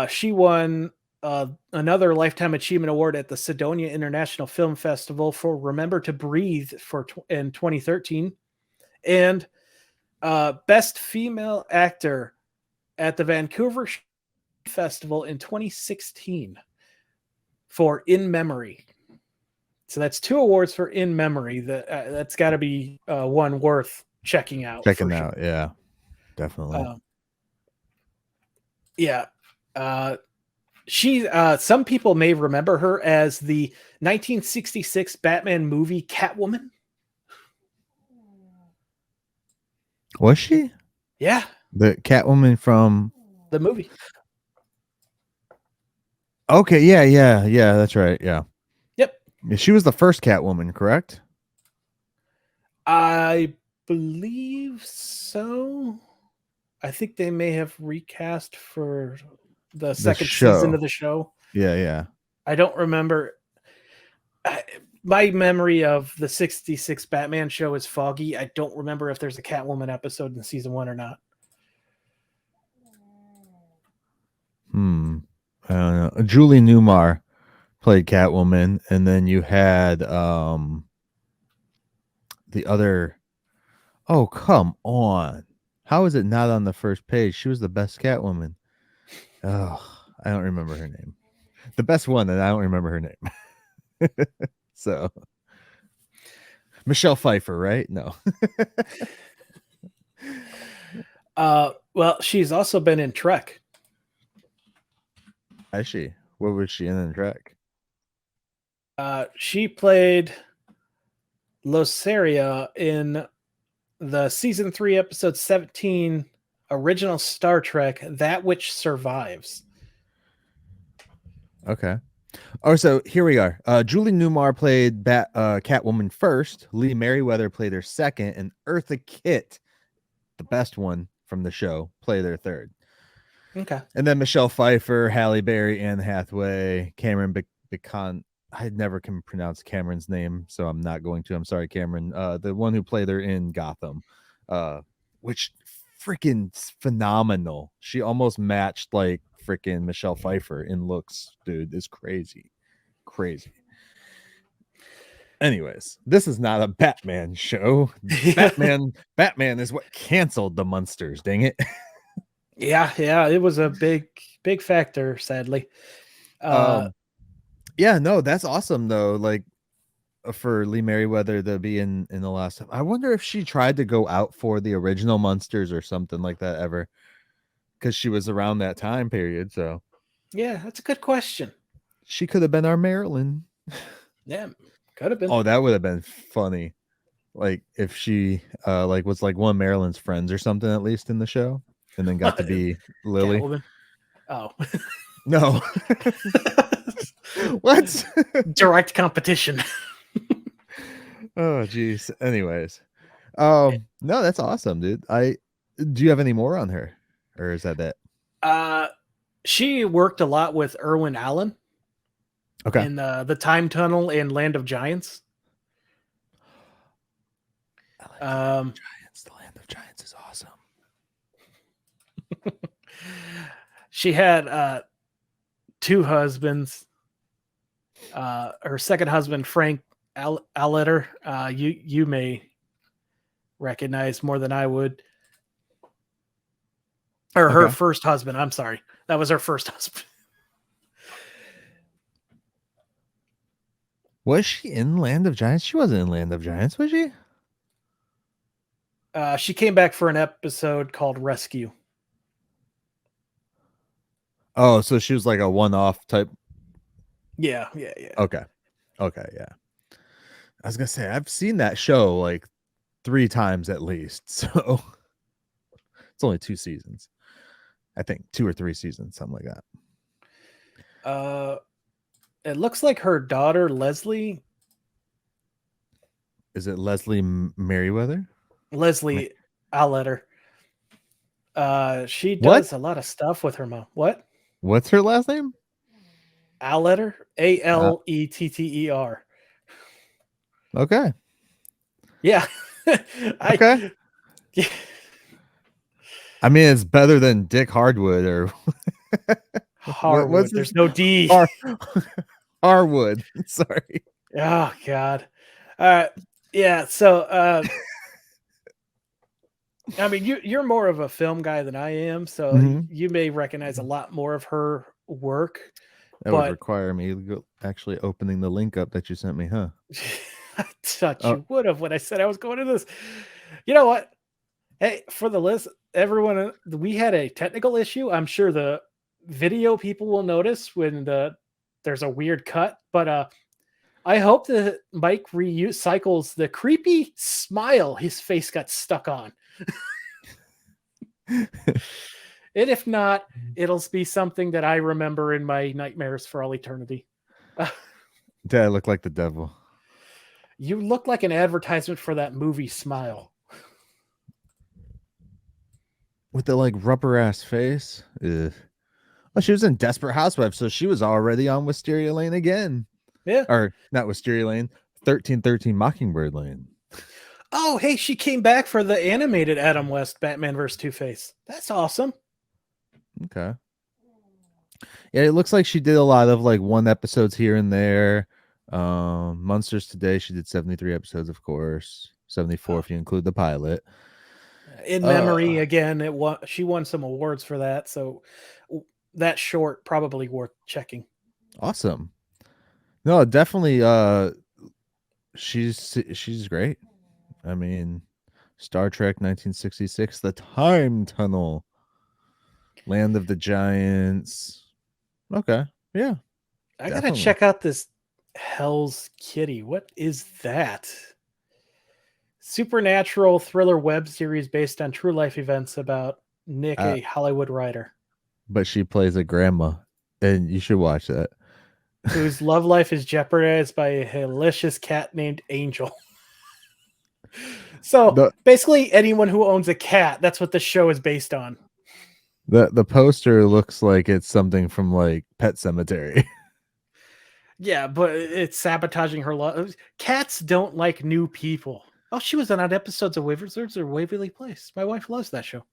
She won another Lifetime Achievement Award at the Sedona International Film Festival for Remember to Breathe in 2013. And Best Female Actor at the Vancouver Festival in 2016 for In Memory. So that's 2 awards for In Memory. That's got to be one worth checking out. Yeah, definitely. She some people may remember her as the 1966 Batman movie Catwoman. Was she? Yeah. The Catwoman from the movie. Okay, yeah, that's right. Yeah. Yep. She was the first Catwoman, correct? I believe so. I think they may have recast for the second season of the show. Yeah. I don't remember. My memory of the 66 Batman show is foggy. I don't remember if there's a Catwoman episode in season 1 or not. I don't know. Julie Newmar played Catwoman, and then you had the other. Oh, come on! How is it not on the first page? She was the best Catwoman. Oh, I don't remember her name. The best one, and I don't remember her name. So, Michelle Pfeiffer, right? No. Well, she's also been in Trek. Has she? What was she in Trek? She played Losaria in the season 3, episode 17, original Star Trek, That Which Survives. Okay. Oh, so here we are. Julie Newmar played Catwoman first. Lee Merriweather played her second, and Eartha Kitt, the best one from the show, played her third. Okay. And then Michelle Pfeiffer, Halle Berry, Anne Hathaway, Cameron Bacon. I never can pronounce Cameron's name, so I'm not going to. I'm sorry, Cameron. The one who played her in Gotham, which freaking phenomenal. She almost matched like freaking Michelle Pfeiffer in looks, dude. It's crazy. Anyways, this is not a Batman show. Batman is what canceled the Munsters, dang it. Yeah, it was a big factor, sadly. Yeah, no, that's awesome though. Like for Lee Merriweather to be in the last. I wonder if she tried to go out for the original Munsters or something like that ever, because she was around that time period. So yeah, that's a good question. She could have been our Marilyn. Yeah, could have been. Oh, that would have been funny. Like if she like was like one of Marilyn's friends or something, at least in the show, and then got to be Lily. Catwoman. Oh. No. What? Direct competition. Oh geez. Anyways. No, that's awesome, dude. Do you have any more on her? Or is that it? She worked a lot with Irwin Allen. Okay. In the Time Tunnel and Land of Giants. Giants. The Land of Giants is awesome. She had 2 husbands. Her second husband, Frank Alletter, you may recognize more than I would. Or her first husband. I'm sorry. That was her first husband. Was she in Land of Giants? She wasn't in Land of Giants, was she? She came back for an episode called Rescue. Oh, so she was like a one-off type. Yeah. Okay, yeah. I was gonna say I've seen that show like 3 times at least, so it's only 2 seasons. I think 2 or 3 seasons, something like that. It looks like her daughter Leslie. Is it Leslie Merriweather? Leslie Alletter. She does a lot of stuff with her mom. What? What's her last name? Alletter. Alletter. Okay. Yeah. Okay. I mean, it's better than Dick Hardwood or Harwood. There's no D. Harwood. Sorry. Oh God. Yeah. So, I mean, you're more of a film guy than I am, so you may recognize a lot more of her work. That would require me actually opening the link up that you sent me, huh? I thought you would have when I said I was going to this. You know what? Hey, for the list, everyone, we had a technical issue. I'm sure the video people will notice when there's a weird cut, but I hope that Myke recycles the creepy smile his face got stuck on. And if not, it'll be something that I remember in my nightmares for all eternity. Did I look like the devil? You look like an advertisement for that movie Smile. With the like rubber ass face. Ugh. Well, she was in Desperate Housewives, so she was already on Wisteria Lane again. Yeah. Or not Wisteria Lane, 1313 Mockingbird Lane. Oh, hey, she came back for the animated Adam West Batman vs. Two-Face. That's awesome. Okay. Yeah, it looks like she did a lot of like 1 episodes here and there. Munsters Today, she did 73 episodes, of course. 74 if you include the pilot. In memory, again, she won some awards for that, so that short probably worth checking. Awesome. No, definitely she's great. I mean, Star Trek 1966, The Time Tunnel, Land of the Giants. Okay. Yeah. I gotta check out this Hell's Kitty. What is that? Supernatural thriller web series based on true life events about Nick, a Hollywood writer. But she plays a grandma, and you should watch that. Whose love life is jeopardized by a hellacious cat named Angel. So basically anyone who owns a cat, that's what the show is based on. The poster looks like it's something from like Pet Sematary. Yeah, but it's sabotaging her love. Cats don't like new people. Oh, she was on episodes of Wizards or Waverly Place. My wife loves that show.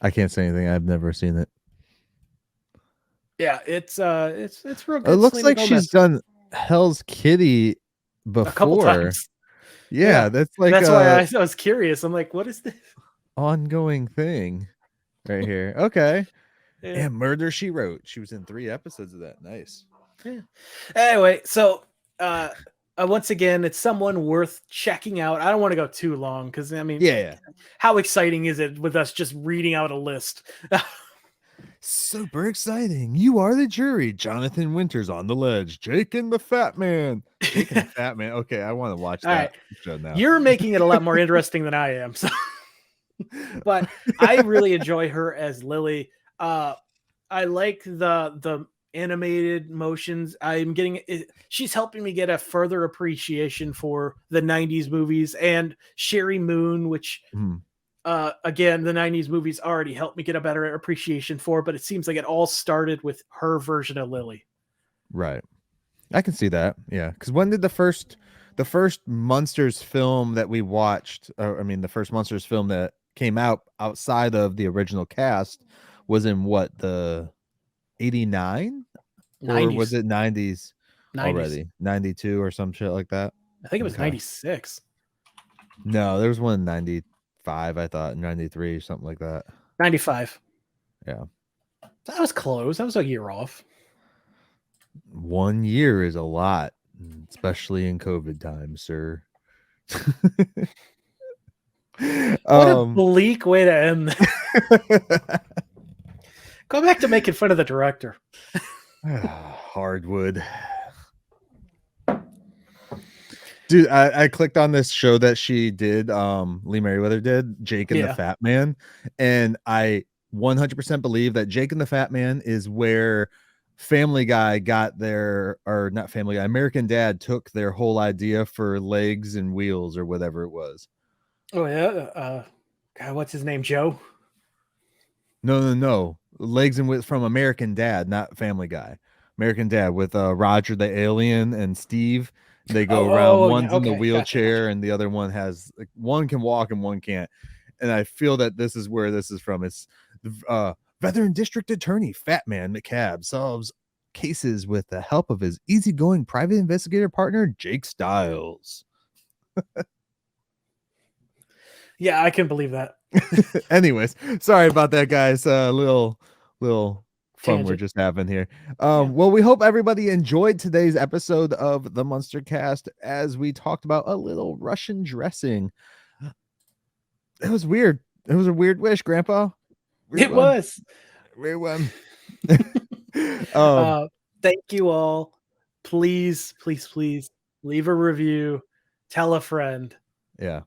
I can't say anything. I've never seen it. Yeah, it's real It good. looks Selena like she's Gomez done Hell's Kitty a couple before. times. Yeah, Yeah, that's like that's why a I was curious. I'm like, what is this? ongoing thing right here. Okay. Yeah, And Murder She Wrote. She was in 3 episodes of that. Nice. yeah. Anyway, so once again, it's someone worth checking out. I don't want to go too long because I mean, Yeah. how exciting is it with us just reading out a list? Super exciting. You are the jury. Jonathan Winters on the ledge. Jake and the Fat Man. Jake and the Fat Man. Okay, I want to watch All that right, show now. you're making it a lot more interesting than I am. So, but I really enjoy her as Lily. I like the animated motions. I'm getting she's helping me get a further appreciation for the 90s movies and Sherry Moon, which again, the 90s movies already helped me get a better appreciation for, but it seems like it all started with her version of Lily. Right. I can see that. Yeah. Because when did the first Munsters film that we watched, I mean, the first Munsters film that came out outside of the original cast was in what, the 89? Or 90s. was it 90s 90s. already? 92 or some shit like that? I think it was Okay. 96. No, there was one in 95, I thought, 93, something like that. 95. Yeah. That was close. That was a year off. 1 year is a lot, especially in COVID times, sir. What a bleak way to end that. Go back to making fun of the director. Hardwood. Dude, I clicked on this show that she did, Lee Merriweather did, Jake and the Fat Man, and I 100% believe that Jake and the Fat Man is where Family Guy got their, or not Family Guy, American Dad took their whole idea for legs and wheels or whatever it was. Oh yeah, God, what's his name? Joe? No. Legs and wheels from American Dad, not Family Guy. American Dad with Roger the Alien and Steve. They go around. One's in the wheelchair, and the other one has, like, one can walk and one can't. And I feel that this is where this is from. It's veteran district attorney Fat Man McCabe solves cases with the help of his easygoing private investigator partner Jake Stiles. Yeah, I can believe that. Anyways, sorry about that, guys. Little fun Tangent. we're just having here. Well, we hope everybody enjoyed today's episode of the Munster Cast as we talked about a little Russian dressing. It was weird. It was a weird wish, Grandpa. Weird one. Weird one. Thank you all. Please leave a review. Tell a friend. Yeah.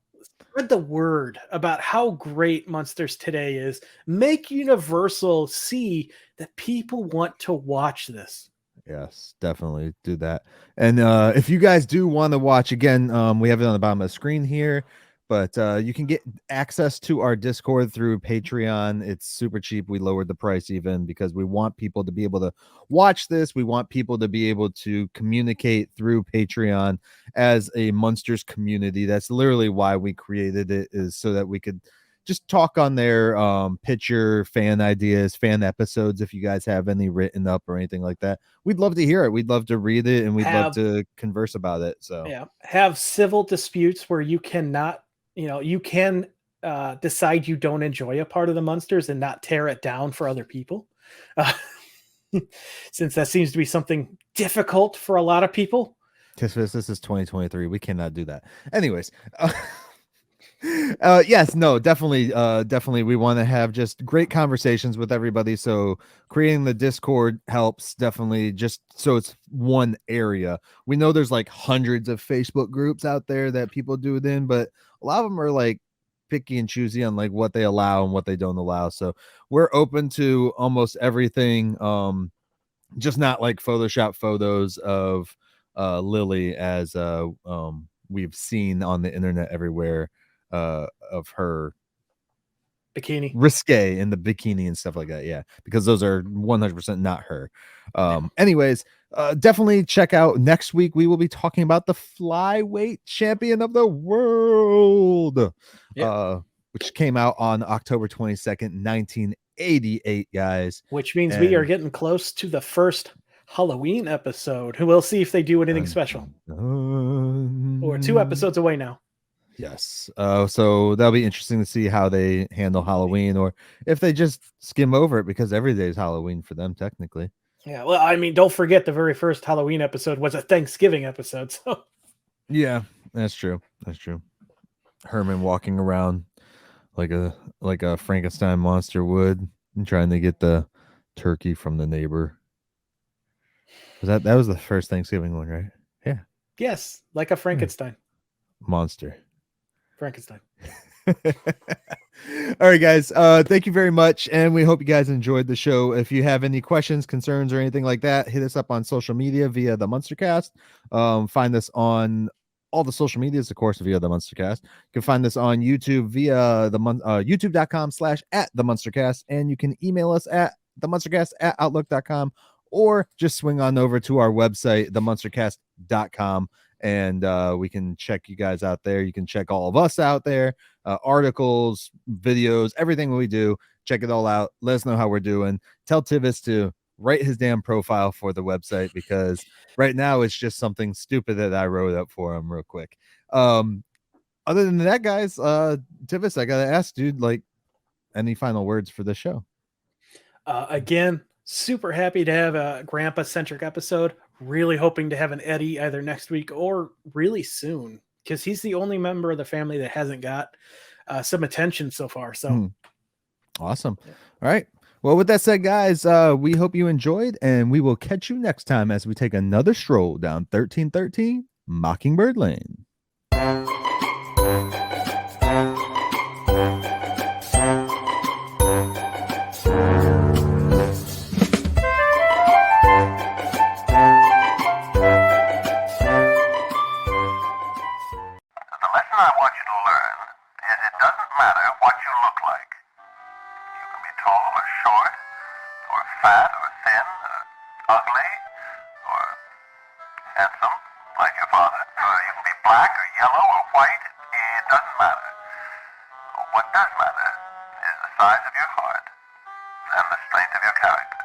Spread the word about how great Munsters Today is. Make Universal see that people want to watch this. Yes, definitely do that. And if you guys do want to watch, again, we have it on the bottom of the screen here, but you can get access to our Discord through Patreon. It's super cheap. We lowered the price even because we want people to be able to watch this. We want people to be able to communicate through Patreon as a Munsters community. That's literally why we created it, is so that we could just talk on there, pitch your fan ideas, fan episodes. If you guys have any written up or anything like that, we'd love to hear it. We'd love to read it, and we'd love to converse about it. So yeah, have civil disputes where you cannot, you can decide you don't enjoy a part of the Munsters and not tear it down for other people. Since that seems to be something difficult for a lot of people. This is 2023. We cannot do that. Anyways. Yes, no, definitely we want to have just great conversations with everybody, so creating the Discord helps, definitely, just so it's one area. We know there's like hundreds of Facebook groups out there that people do it in, but a lot of them are like picky and choosy on like what they allow and what they don't allow. So we're open to almost everything, just not like Photoshop photos of Lily, as we've seen on the internet everywhere, of her bikini, risque in the bikini and stuff like that. Yeah, because those are 100% not her. Anyways, definitely check out next week. We will be talking about the flyweight champion of the world. which came out on October 22nd, 1988, guys. Which means we are getting close to the first Halloween episode. We'll see if they do anything special. We're 2 episodes away now. Yes. So that'll be interesting to see how they handle Halloween, or if they just skim over it, because every day is Halloween for them, technically. Yeah, well, I mean, don't forget the very first Halloween episode was a Thanksgiving episode. So yeah, that's true. That's true. Herman walking around like a Frankenstein monster would, and trying to get the turkey from the neighbor. That was the first Thanksgiving one, right? Yeah. Yes, like a Frankenstein. Monster. Frankenstein. All right, guys. Thank you very much, and we hope you guys enjoyed the show. If you have any questions, concerns, or anything like that, hit us up on social media via the MUNSTERCast. Find us on all the social medias, of course, via the MUNSTERCast. You can find us on YouTube via the youtube.com/@themunstercast, and you can email us at themunstercast@outlook.com, or just swing on over to our website, themunstercast.com, and we can check you guys out there. You can check all of us out there, articles, videos, everything we do. Check it all out. Let us know how we're doing. Tell Tivis to write his damn profile for the website, because right now it's just something stupid that I wrote up for him real quick. Other than that, guys, Tivis, I gotta ask, dude, like, any final words for the show? Again, super happy to have a grandpa centric episode. Really hoping to have an Eddie either next week or really soon, because he's the only member of the family that hasn't got some attention so far. So awesome. All right. Well, with that said, guys, we hope you enjoyed, and we will catch you next time as we take another stroll down 1313 Mockingbird Lane. I want you to learn is it doesn't matter what you look like. You can be tall or short, or fat or thin, or ugly, or handsome, like your father, or you can be black or yellow or white. It doesn't matter. What does matter is the size of your heart and the strength of your character.